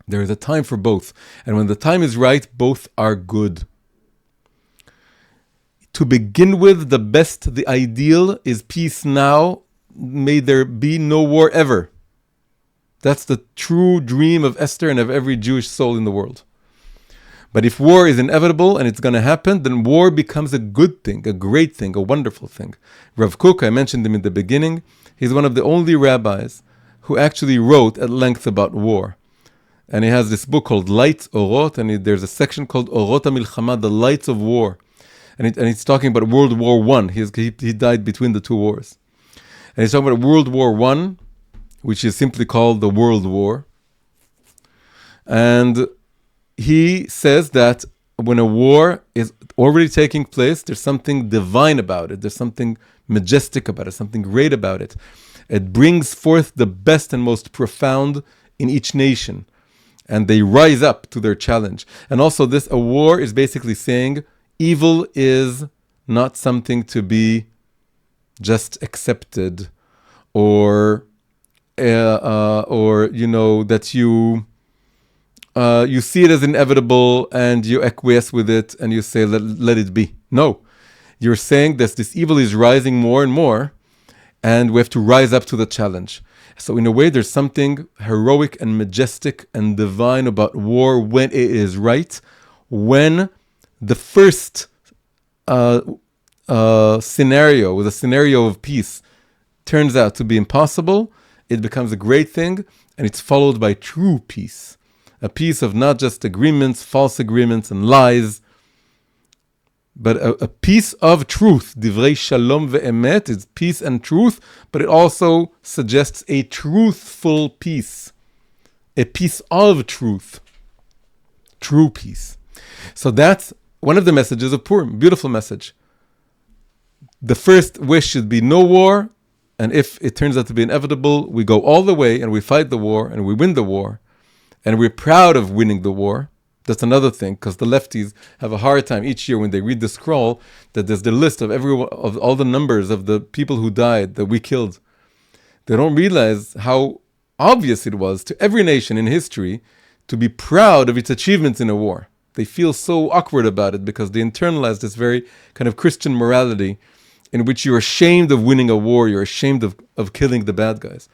There is a time for both. And when the time is right, both are good. To begin with, the best, the ideal is peace now. May there be no war ever. That's the true dream of Esther and of every Jewish soul in the world. But if war is inevitable and it's going to happen, then war becomes a good thing, a great thing, a wonderful thing. Rav Kook, I mentioned him in the beginning, he's one of the only rabbis who actually wrote at length about war. And he has this book called Light Orot, and there's a section called Orot HaMilchama, the lights of war. And he's talking about World War I. He died between the 2 wars. And he's talking about World War I, which is simply called the World War. And he says that when a war is already taking place, there's something divine about it. There's something majestic about it, something great about it. It brings forth the best and most profound in each nation. And they rise up to their challenge. And also a war is basically saying evil is not something to be just accepted or that you see it as inevitable and you acquiesce with it and you say, let it be. No, you're saying that this evil is rising more and more and we have to rise up to the challenge. So in a way, there's something heroic and majestic and divine about war when it is right. When the first scenario, the scenario of peace, turns out to be impossible, it becomes a great thing, and it's followed by true peace. A peace of not just agreements, false agreements, and lies, but a peace of truth. Divrei shalom ve'emet is peace and truth, but it also suggests a truthful peace. A peace of truth. True peace. So that's one of the messages of Purim. Beautiful message. The first wish should be no war, and if it turns out to be inevitable, we go all the way and we fight the war and we win the war, and we're proud of winning the war. That's another thing, because the lefties have a hard time each year when they read the scroll that there's the list of all the numbers of the people who died that we killed. They don't realize how obvious it was to every nation in history to be proud of its achievements in a war. They feel so awkward about it because they internalize this very kind of Christian morality in which you're ashamed of winning a war, you're ashamed of killing the bad guys.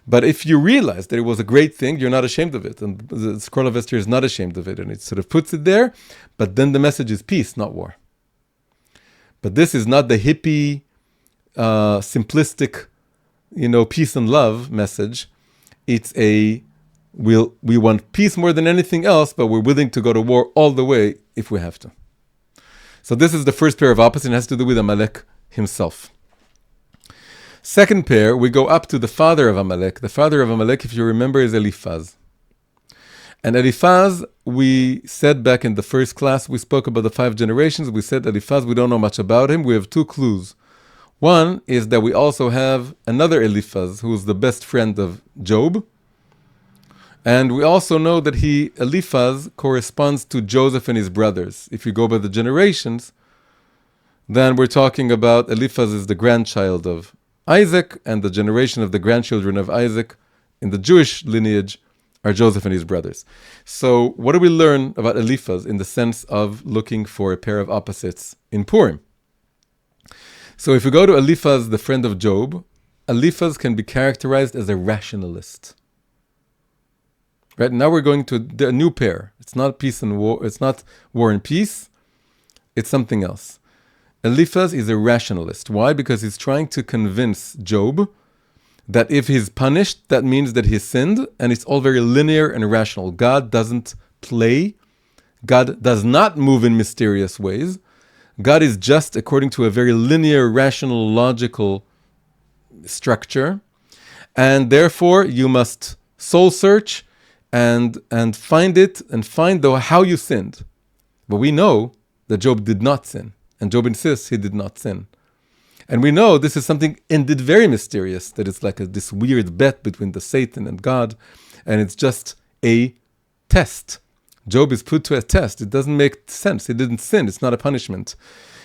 But if you realize that it was a great thing, you're not ashamed of it. And the Scroll of Esther is not ashamed of it. And it sort of puts it there. But then the message is peace, not war. But this is not the hippie, simplistic, peace and love message. It's we want peace more than anything else, but we're willing to go to war all the way if we have to. So this is the first pair of opposites. It has to do with Amalek himself. Second pair, we go up to the father of Amalek. The father of Amalek, if you remember, is Eliphaz. And Eliphaz, we said back in the first class, we spoke about the 5 generations. We said Eliphaz, we don't know much about him. We have 2 clues. One is that we also have another Eliphaz, who is the best friend of Job. And we also know that Eliphaz corresponds to Joseph and his brothers. If you go by the generations, then we're talking about Eliphaz is the grandchild of Isaac, and the generation of the grandchildren of Isaac in the Jewish lineage are Joseph and his brothers. So what do we learn about Eliphaz in the sense of looking for a pair of opposites in Purim? So if we go to Eliphaz, the friend of Job, Eliphaz can be characterized as a rationalist. Right now we're going to a new pair. It's not peace and war. It's not war and peace. It's something else. Eliphaz is a rationalist. Why? Because he's trying to convince Job that if he's punished, that means that he sinned, and it's all very linear and rational. God doesn't play. God does not move in mysterious ways. God is just according to a very linear, rational, logical structure. And therefore, you must soul search and find it, and find how you sinned. But we know that Job did not sin. And Job insists he did not sin. And we know this is something indeed very mysterious, that it's like this weird bet between the Satan and God, and it's just a test. Job is put to a test. It doesn't make sense. He didn't sin. It's not a punishment.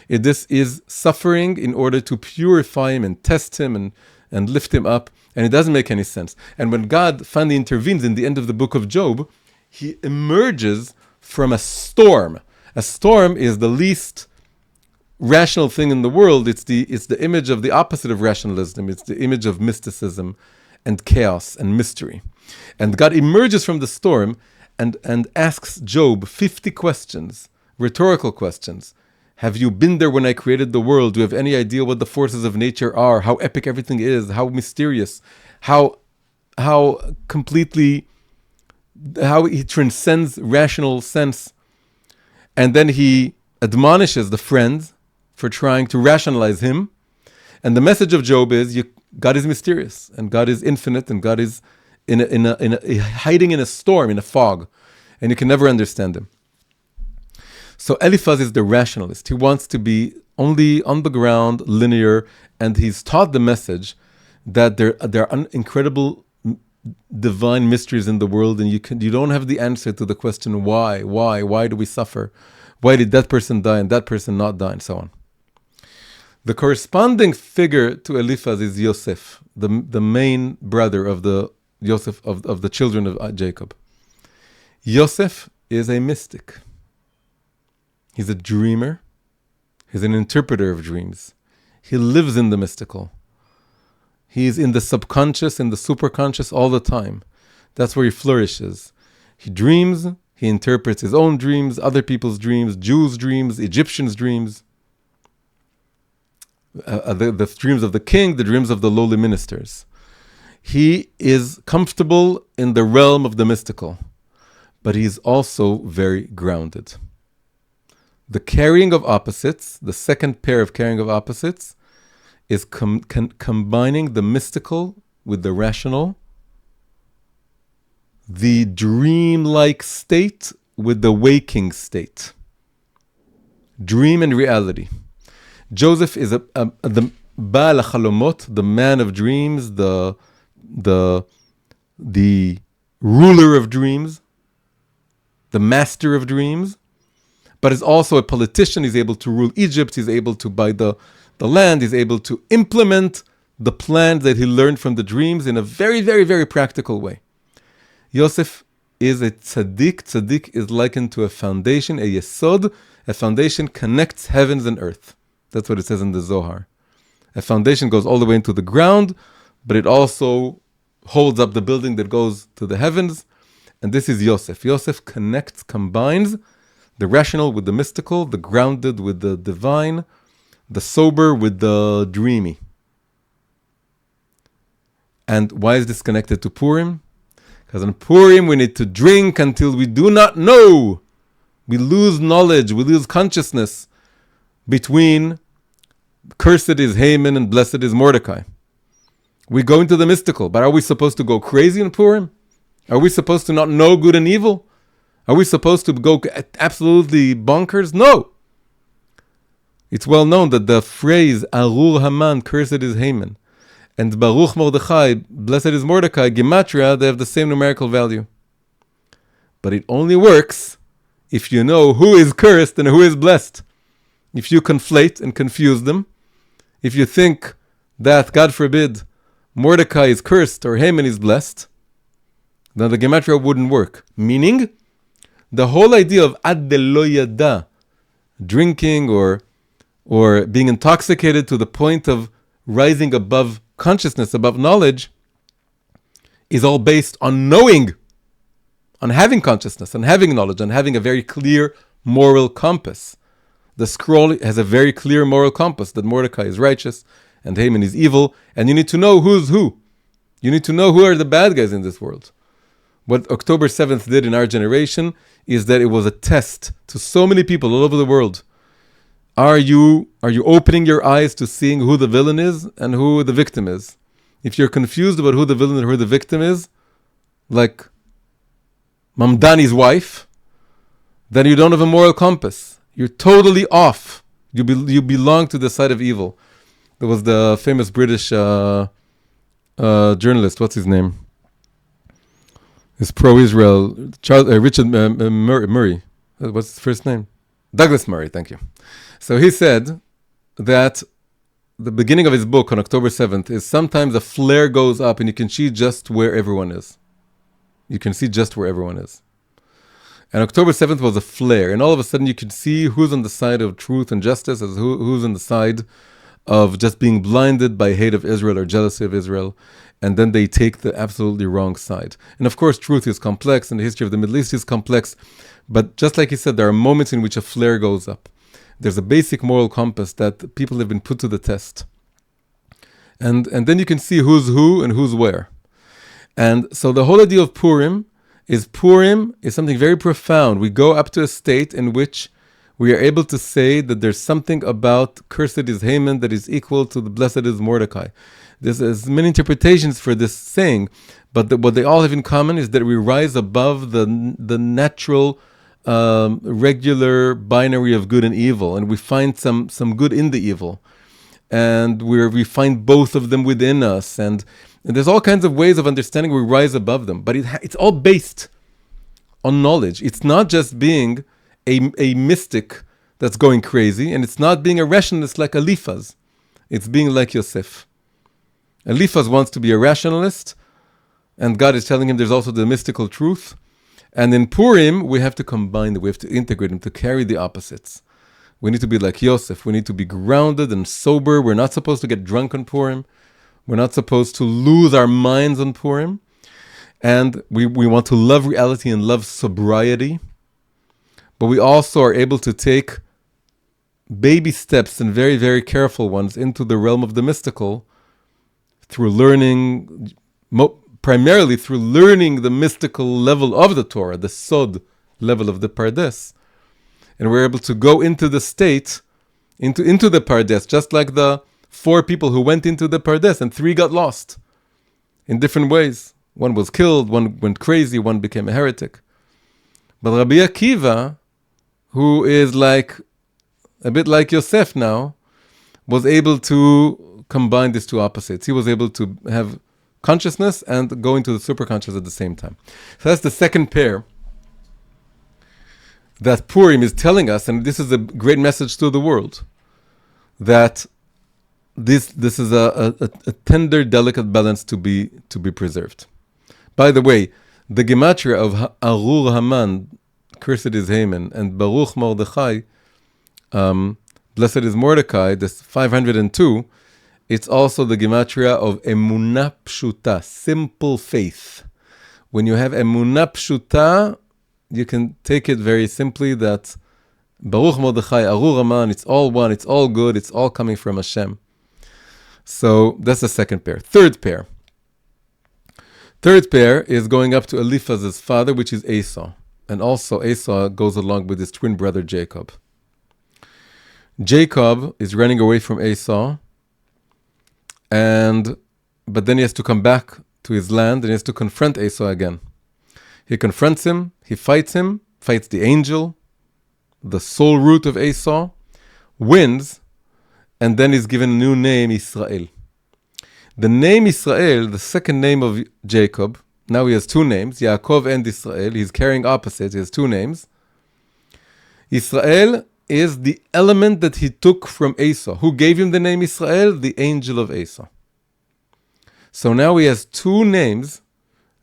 This is suffering in order to purify him and test him and lift him up, and it doesn't make any sense. And when God finally intervenes in the end of the book of Job, he emerges from a storm. A storm is the least rational thing in the world. It's the image of the opposite of rationalism. It's the image of mysticism and chaos and mystery. And God emerges from the storm and asks Job 50 questions, rhetorical questions. Have you been there when I created the world? Do you have any idea what the forces of nature are? How epic everything is? How mysterious? How he transcends rational sense? And then he admonishes the friend for trying to rationalize him. And the message of Job is, God is mysterious, and God is infinite, and God is hiding in a storm, in a fog, and you can never understand him. So Eliphaz is the rationalist. He wants to be only on the ground, linear, and he's taught the message that there are incredible divine mysteries in the world, and you don't have the answer to the question why do we suffer? Why did that person die and that person not die, and so on. The corresponding figure to Eliphaz is Yosef, the main brother of the Yosef of the children of Jacob. Yosef is a mystic. He's a dreamer. He's an interpreter of dreams. He lives in the mystical. He's in the subconscious and the superconscious all the time. That's where he flourishes. He dreams. He interprets his own dreams, other people's dreams, Jews' dreams, Egyptians' dreams. The dreams of the king, the dreams of the lowly ministers. He is comfortable in the realm of the mystical, but he's also very grounded. The carrying of opposites, the second pair of carrying of opposites, is combining the mystical with the rational, the dream-like state with the waking state. Dream and reality. Joseph is the Baal HaChalomot, the man of dreams, the ruler of dreams, the master of dreams, but is also a politician. He's able to rule Egypt. He's able to buy the land. He's able to implement the plans that he learned from the dreams in a very, very, very practical way. Yosef is a tzaddik. Tzaddik is likened to a foundation, a yesod. A foundation connects heavens and earth. That's what it says in the Zohar. A foundation goes all the way into the ground, but it also holds up the building that goes to the heavens. And this is Yosef. Yosef combines the rational with the mystical, the grounded with the divine, the sober with the dreamy. And why is this connected to Purim? Because in Purim we need to drink until we do not know. We lose knowledge, we lose consciousness between cursed is Haman and blessed is Mordechai. We go into the mystical. But are we supposed to go crazy in Purim? Are we supposed to not know good and evil? Are we supposed to go absolutely bonkers? No. It's well known that the phrase Arur Haman, cursed is Haman, and Baruch Mordechai, blessed is Mordechai, Gematria, they have the same numerical value. But it only works if you know who is cursed and who is blessed. If you conflate and confuse them, if you think that, God forbid, Mordechai is cursed or Haman is blessed, then the Gematria wouldn't work. Meaning, the whole idea of ad de lo yada, drinking or being intoxicated to the point of rising above consciousness, above knowledge, is all based on knowing, on having consciousness, on having knowledge, on having a very clear moral compass. The scroll has a very clear moral compass that Mordecai is righteous and Haman is evil, and you need to know who's who. You need to know who are the bad guys in this world. What October 7th did in our generation is that it was a test to so many people all over the world. Are you opening your eyes to seeing who the villain is and who the victim is? If you're confused about who the villain and who the victim is, like Mamdani's wife, then you don't have a moral compass. You're totally off. You belong to the side of evil. There was the famous British journalist. What's his name? He's pro-Israel. Richard Murray. What's his first name? Douglas Murray. Thank you. So he said that the beginning of his book on October 7th is sometimes a flare goes up and you can see just where everyone is. You can see just where everyone is. And October 7th was a flare. And all of a sudden you could see who's on the side of truth and justice, as who's on the side of just being blinded by hate of Israel or jealousy of Israel. And then they take the absolutely wrong side. And of course, truth is complex and the history of the Middle East is complex. But just like he said, there are moments in which a flare goes up. There's a basic moral compass that people have been put to the test. And then you can see who's who and who's where. And so the whole idea of Purim is something very profound. We go up to a state in which we are able to say that there's something about cursed is Haman that is equal to the blessed is Mordechai. There's many interpretations for this saying, but what they all have in common is that we rise above the natural regular binary of good and evil, and we find some good in the evil, and we find both of them within us, and there's all kinds of ways of understanding we rise above them, but it's all based on knowledge. It's not just being a mystic that's going crazy, and it's not being a rationalist like Eliphaz. It's being like Yosef. Eliphaz wants to be a rationalist, and God is telling him there's also the mystical truth. And in Purim, we have to combine them, we have to integrate them, to carry the opposites. We need to be like Yosef. We need to be grounded and sober. We're not supposed to get drunk on Purim. We're not supposed to lose our minds on Purim. And we want to love reality and love sobriety. But we also are able to take baby steps and very, very careful ones into the realm of the mystical through learning, primarily through learning the mystical level of the Torah, the Sod level of the Pardes. And we're able to go into the state, into the Pardes, just like the 4 people who went into the Pardes and 3 got lost in different ways. One was killed, one went crazy, one became a heretic. But Rabbi Akiva, who is a bit like Yosef now, was able to combine these two opposites. He was able to have consciousness and go into the superconscious at the same time. So that's the second pair that Purim is telling us, and this is a great message to the world, that this is a tender, delicate balance to be preserved. By the way, the gematria of Arur Haman, cursed is Haman, and Baruch Mordechai, blessed is Mordechai, this 502, it's also the gematria of Emunah Pshuta, simple faith. When you have Emunah Pshuta, you can take it very simply that Baruch Mordechai, Arur Haman, it's all one, it's all good, it's all coming from Hashem. So that's the second pair. Third pair is going up to Eliphaz's father, which is Esau. And also Esau goes along with his twin brother Jacob. Jacob is running away from Esau, and but then he has to come back to his land and he has to confront Esau again. He confronts him, he fights the angel, the soul root of Esau, wins, and then he's given a new name, Israel. The name Israel, the second name of Jacob, now he has two names, Yaakov and Israel. He's carrying opposites, he has two names. Israel is the element that he took from Esau. Who gave him the name Israel? The angel of Esau. So now he has two names,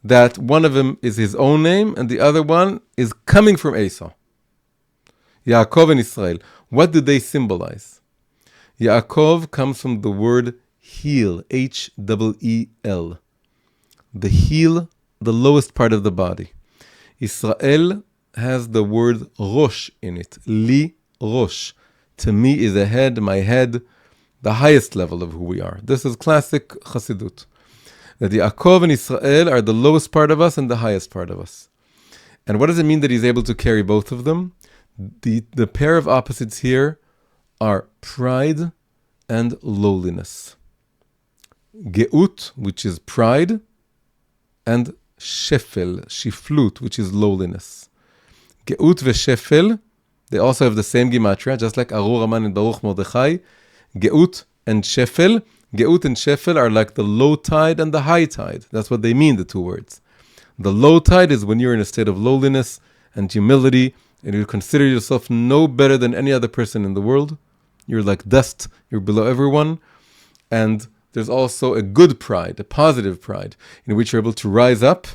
that one of them is his own name and the other one is coming from Esau. Yaakov and Israel. What do they symbolize? Yaakov comes from the word heel, H-E-E-L. The heel, the lowest part of the body. Israel has the word rosh in it. Li rosh. To me is a head, my head, the highest level of who we are. This is classic Chassidut. That Yaakov and Israel are the lowest part of us and the highest part of us. And what does it mean that he's able to carry both of them? The pair of opposites here are pride and lowliness. Geut, which is pride, and shefel, shiflut, which is lowliness. Geut v'shefel, they also have the same gematria, just like Arur Aman and Baruch Mordechai. Geut and shefel. Geut and shefel are like the low tide and the high tide. That's what they mean, the two words. The low tide is when you're in a state of lowliness and humility, and you consider yourself no better than any other person in the world. You're like dust, you're below everyone. And there's also a good pride, a positive pride, in which you're able to rise up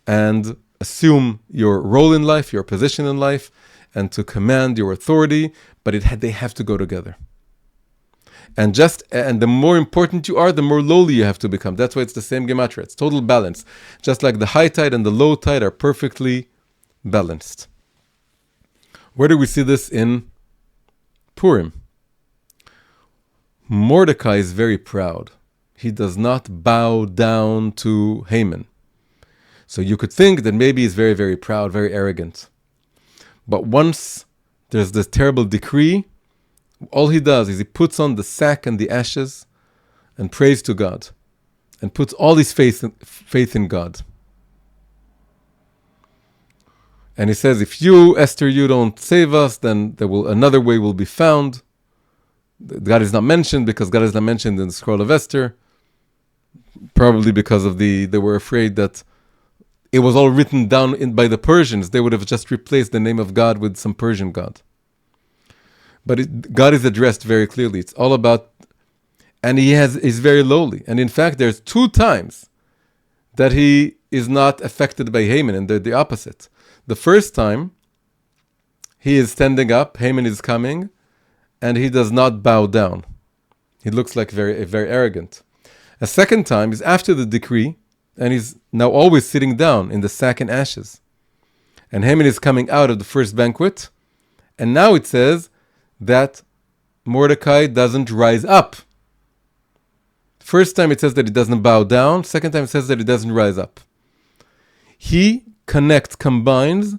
and assume your role in life, your position in life, and to command your authority, but they have to go together. And the more important you are, the more lowly you have to become. That's why it's the same gematria. It's total balance. Just like the high tide and the low tide are perfectly balanced. Where do we see this in Purim? Mordechai is very proud. He does not bow down to Haman. So you could think that maybe he's very, very proud, very arrogant. But once there's this terrible decree, all he does is he puts on the sack and the ashes and prays to God and puts all his faith in God. And he says, if you, Esther, you don't save us, then another way will be found. God is not mentioned because God is not mentioned in the scroll of Esther. Probably because they were afraid that it was all written down by the Persians. They would have just replaced the name of God with some Persian god. But God is addressed very clearly. It's all about, and he's very lowly. And in fact, there's 2 times that he is not affected by Haman, and they're the opposite. The first time, he is standing up, Haman is coming, and he does not bow down. He looks like very, very arrogant. A second time is after the decree, and he's now always sitting down in the sack and ashes. And Haman is coming out of the first banquet, and now it says that Mordechai doesn't rise up. First time it says that he doesn't bow down. Second time it says that he doesn't rise up. He combines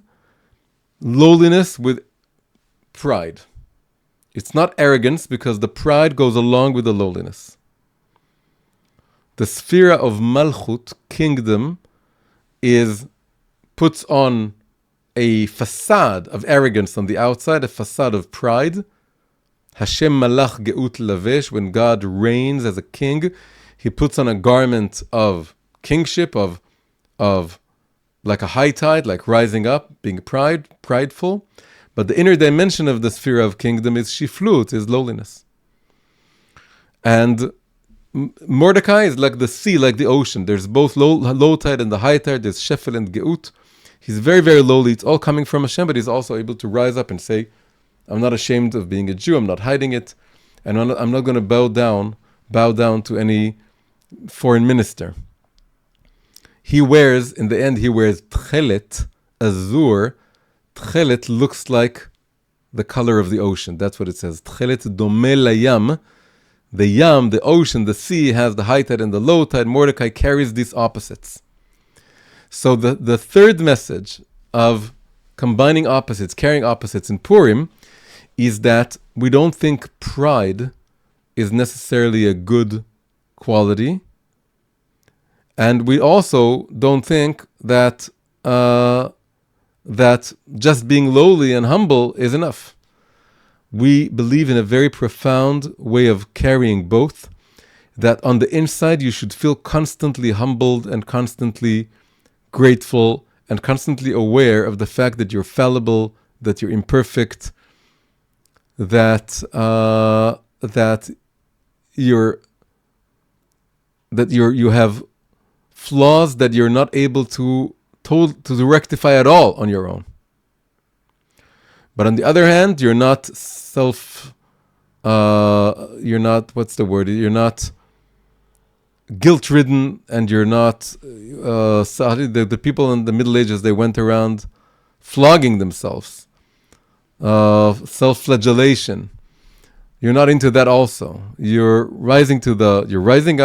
lowliness with pride. It's not arrogance because the pride goes along with the lowliness. The sphere of Malchut, kingdom, puts on a facade of arrogance on the outside, a facade of pride. Hashem malach geut lavesh, when God reigns as a king, he puts on a garment of kingship, of like a high tide, like rising up, being prideful. But the inner dimension of the sphere of kingdom is shiflut, is lowliness. And Mordechai is like the sea, like the ocean. There's both low tide and the high tide. There's shefel and geut. He's very, very lowly. It's all coming from Hashem, but he's also able to rise up and say, I'm not ashamed of being a Jew. I'm not hiding it. And I'm not going to bow down to any foreign minister. In the end, he wears tchelet, azur. Tchelet looks like the color of the ocean. That's what it says. Tchelet domeh layam. The yam, the ocean, the sea has the high tide and the low tide. Mordechai carries these opposites. So the third message of combining opposites, carrying opposites in Purim, is that we don't think pride is necessarily a good quality, And we also don't think that that just being lowly and humble is enough. We believe in a very profound way of carrying both, that on the inside you should feel constantly humbled and constantly grateful and constantly aware of the fact that you're fallible, that you're imperfect, that you have flaws that you're not able to rectify at all on your own. But on the other hand, you're not guilt-ridden, and you're not the people in the Middle Ages, they went around flogging themselves, self-flagellation. You're not into that also. You're rising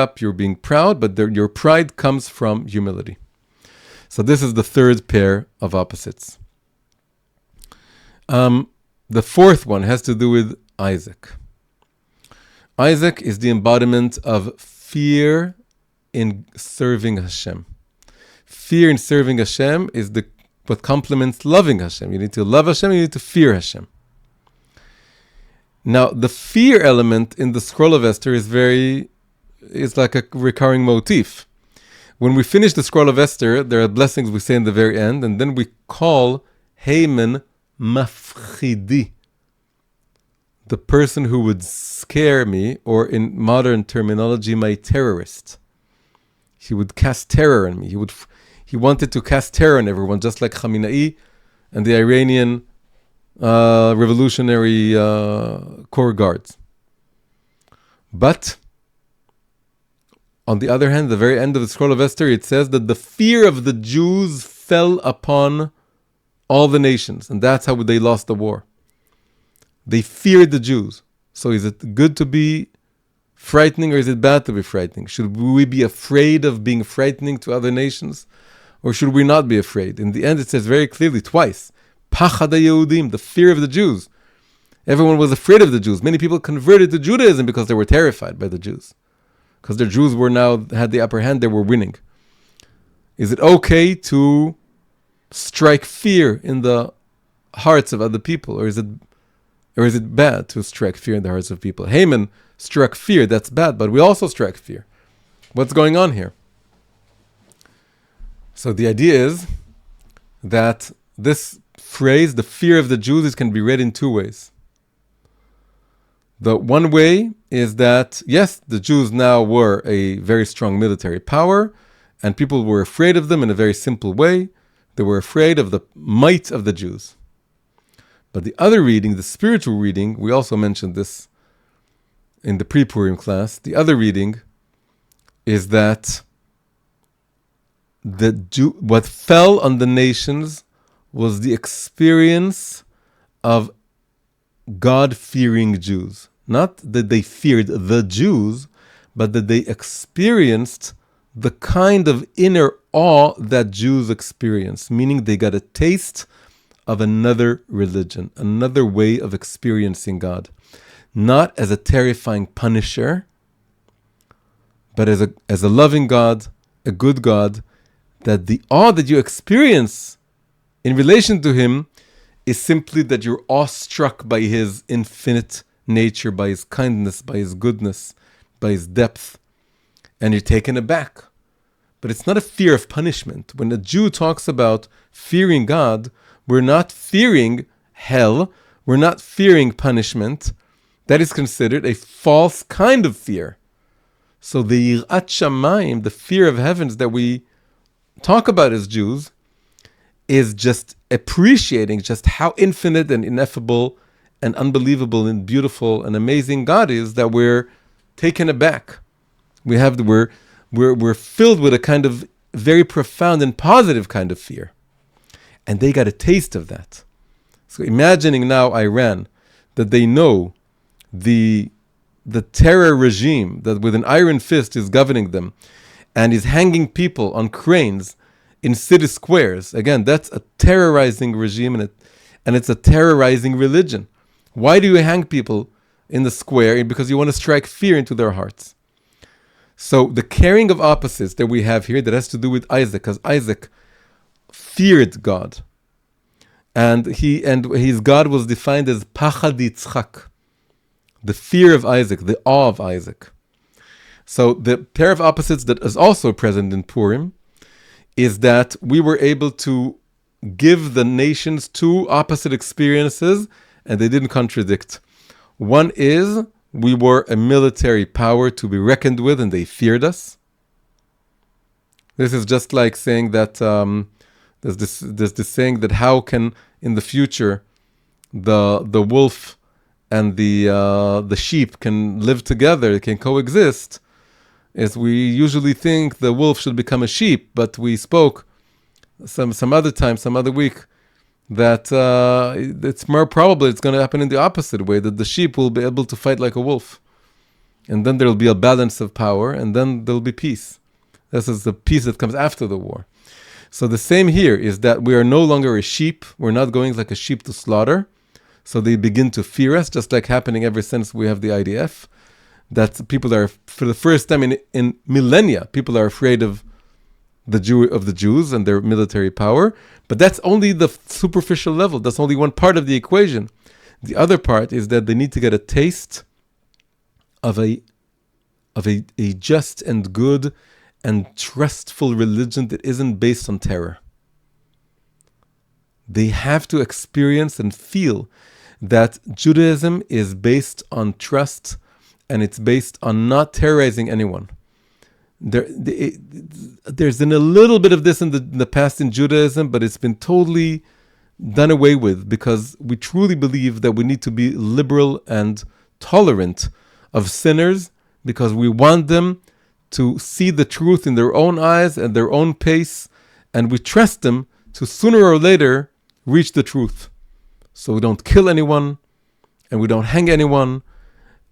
up, you're being proud, but your pride comes from humility. So this is the third pair of opposites. The fourth one has to do with Isaac. Isaac is the embodiment of fear in serving Hashem. Fear in serving Hashem is what complements loving Hashem. You need to love Hashem, you need to fear Hashem. Now, the fear element in the scroll of Esther is like a recurring motif. When we finish the scroll of Esther, there are blessings we say in the very end, and then we call Haman Mafchidi, the person who would scare me, or in modern terminology, my terrorist. He would cast terror on me. He wanted to cast terror on everyone, just like Khamenei and the Iranian revolutionary corps guards. But on the other hand, the very end of the scroll of Esther, it says that the fear of the Jews fell upon all the nations, and that's how they lost the war. They feared the Jews. So is it good to be frightening, or is it bad to be frightening? Should we be afraid of being frightening to other nations, or should we not be afraid? In the end, it says very clearly twice, Pachad HaYehudim, the fear of the Jews. Everyone was afraid of the Jews. Many people converted to Judaism because they were terrified by the Jews, because the Jews had the upper hand, they were winning. Is it okay to strike fear in the hearts of other people, or is it bad to strike fear in the hearts of people? Haman struck fear, that's bad, but we also strike fear. What's going on here? So the idea is that this phrase, the fear of the Jews, can be read in two ways. The one way is that, yes, the Jews now were a very strong military power, and people were afraid of them in a very simple way. They were afraid of the might of the Jews. But the other reading, the spiritual reading, we also mentioned this in the pre-Purim class, the other reading is that what fell on the nations was the experience of God-fearing Jews. Not that they feared the Jews, but that they experienced the kind of inner awe that Jews experience, meaning they got a taste of another religion, another way of experiencing God. Not as a terrifying punisher, but as a loving God, a good God, that the awe that you experience in relation to Him is simply that you're awestruck by His infinite nature, by His kindness, by His goodness, by His depth, and you're taken aback. But it's not a fear of punishment. When a Jew talks about fearing God, we're not fearing hell, we're not fearing punishment. That is considered a false kind of fear. So the Yirat Shamayim, the fear of heavens that we talk about as Jews, is just appreciating just how infinite and ineffable and unbelievable and beautiful and amazing God is, that we're taken aback. We're filled with a kind of very profound and positive kind of fear. And they got a taste of that. So imagining now Iran, that they know the terror regime that with an iron fist is governing them and is hanging people on cranes in city squares. Again, that's a terrorizing regime, and it's a terrorizing religion. Why do you hang people in the square? Because you want to strike fear into their hearts. So the caring of opposites that we have here, that has to do with Isaac, because Isaac feared God. And his God was defined as Pachad Yitzchak, the fear of Isaac, the awe of Isaac. So the pair of opposites that is also present in Purim is that we were able to give the nations two opposite experiences, and they didn't contradict. One is we were a military power to be reckoned with, and they feared us. This is just like saying that there's this saying that how can in the future the wolf and the sheep can live together, can coexist. Is we usually think the wolf should become a sheep, but we spoke some other time, some other week, that it's more probable it's going to happen in the opposite way, that the sheep will be able to fight like a wolf. And then there will be a balance of power, and then there will be peace. This is the peace that comes after the war. So the same here is that we are no longer a sheep. We're not going like a sheep to slaughter. So they begin to fear us, just like happening ever since we have the IDF. That people are, for the first time in millennia, people are afraid of the Jews and their military power. But that's only the superficial level. That's only one part of the equation. The other part is that they need to get a taste of a just and good and trustful religion that isn't based on terror. They have to experience and feel that Judaism is based on trust, and it's based on not terrorizing anyone. There's been a little bit of this in the past in Judaism, but it's been totally done away with, because we truly believe that we need to be liberal and tolerant of sinners, because we want them to see the truth in their own eyes and their own pace, and we trust them to sooner or later reach the truth. So we don't kill anyone, and we don't hang anyone.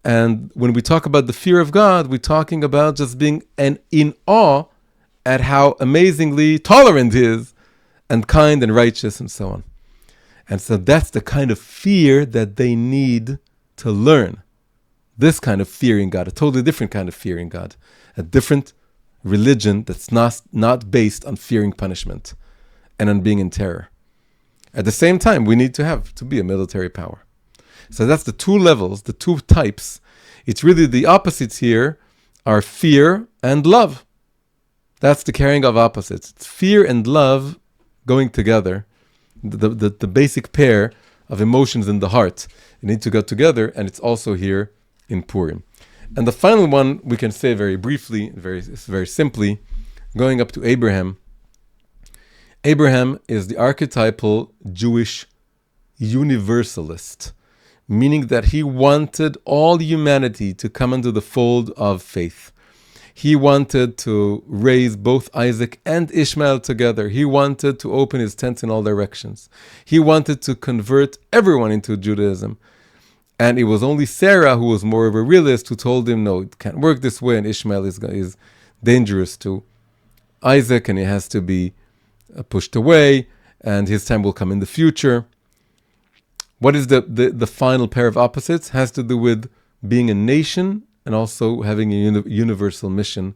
And when we talk about the fear of God, we're talking about just being in awe at how amazingly tolerant He is, and kind and righteous, and so on. And so that's the kind of fear that they need to learn. This kind of fearing God, a totally different kind of fearing God. A different religion that's not based on fearing punishment and on being in terror. At the same time, we need to be a military power. So that's the two levels, the two types. It's really the opposites here are fear and love. That's the carrying of opposites. It's fear and love going together. The basic pair of emotions in the heart. They need to go together, and it's also here in Purim. And the final one we can say very briefly, very simply, going up to Abraham. Abraham is the archetypal Jewish universalist, meaning that he wanted all humanity to come into the fold of faith. He wanted to raise both Isaac and Ishmael together. He wanted to open his tents in all directions. He wanted to convert everyone into Judaism. And it was only Sarah, who was more of a realist, who told him, no, it can't work this way, and Ishmael is dangerous to Isaac, and he has to be pushed away, and his time will come in the future. What is the final pair of opposites? Has to do with being a nation and also having a universal mission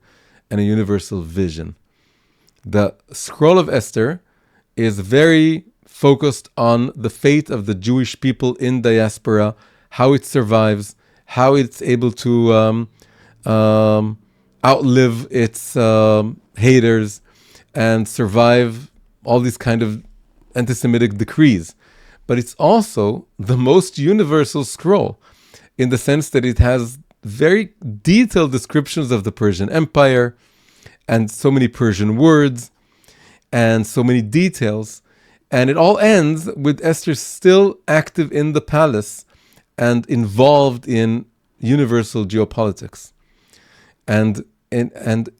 and a universal vision. The scroll of Esther is very focused on the fate of the Jewish people in diaspora, how it survives, how it's able to outlive its haters and survive all these kind of anti-Semitic decrees. But it's also the most universal scroll in the sense that it has very detailed descriptions of the Persian Empire and so many Persian words and so many details. And it all ends with Esther still active in the palace and involved in universal geopolitics. And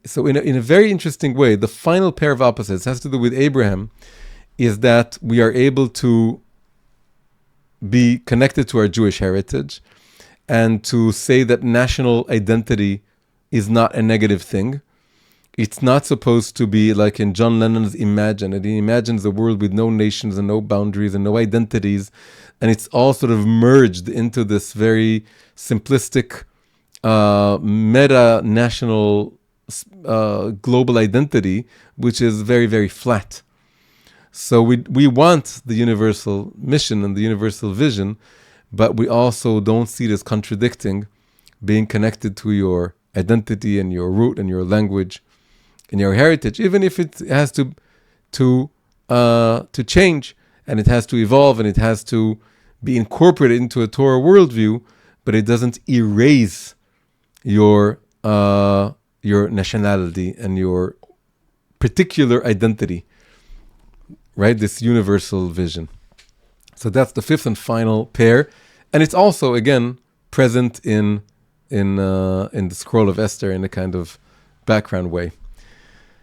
so in a very interesting way, the final pair of opposites has to do with Abraham, is that we are able to be connected to our Jewish heritage and to say that national identity is not a negative thing. It's not supposed to be like in John Lennon's Imagine. And he imagines a world with no nations and no boundaries and no identities. And it's all sort of merged into this very simplistic, meta-national global identity, which is very, very flat. So we want the universal mission and the universal vision, but we also don't see it as contradicting being connected to your identity and your root and your language and your heritage, even if it has to change, and it has to evolve, and it has to be incorporated into a Torah worldview, but it doesn't erase your nationality and your particular identity, right? This universal vision. So that's the fifth and final pair, and it's also again present in the scroll of Esther in a kind of background way.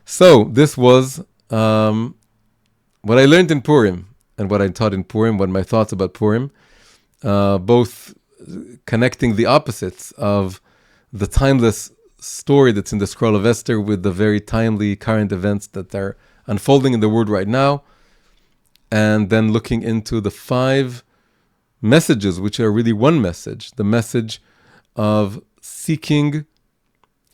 So this was what I learned in Purim and what I taught in Purim, what my thoughts about Purim, both connecting the opposites of the timeless story that's in the scroll of Esther with the very timely current events that are unfolding in the world right now, and then looking into the 5 messages, which are really one message, the message of seeking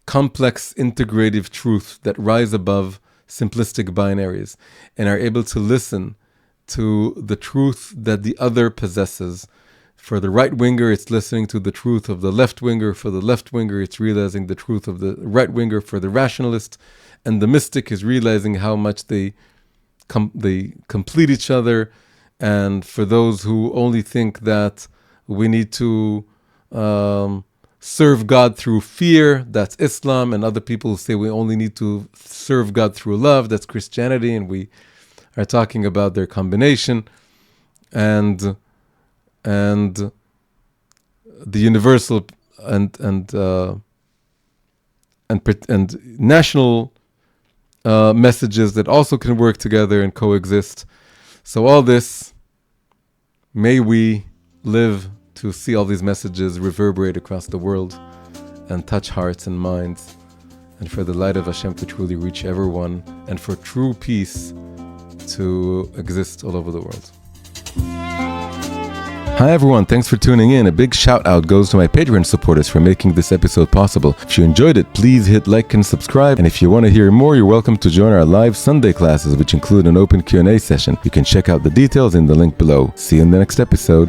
complex integrative truths that rise above simplistic binaries and are able to listen to the truth that the other possesses. For the right-winger, it's listening to the truth of the left-winger. For the left-winger, it's realizing the truth of the right-winger. For the rationalist and the mystic is realizing how much they complete each other. And for those who only think that we need to serve God through fear, that's Islam, and other people who say we only need to serve God through love, that's Christianity, and we are talking about their combination, and the universal and national messages that also can work together and coexist. So all this, may we live to see all these messages reverberate across the world and touch hearts and minds, and for the light of Hashem to truly reach everyone, and for true peace to exist all over the world. Hi everyone, thanks for tuning in. A big shout out goes to my Patreon supporters for making this episode possible. If you enjoyed it, please hit like and subscribe. And if you want to hear more, you're welcome to join our live Sunday classes, which include an open Q&A session. You can check out the details in the link below. See you in the next episode.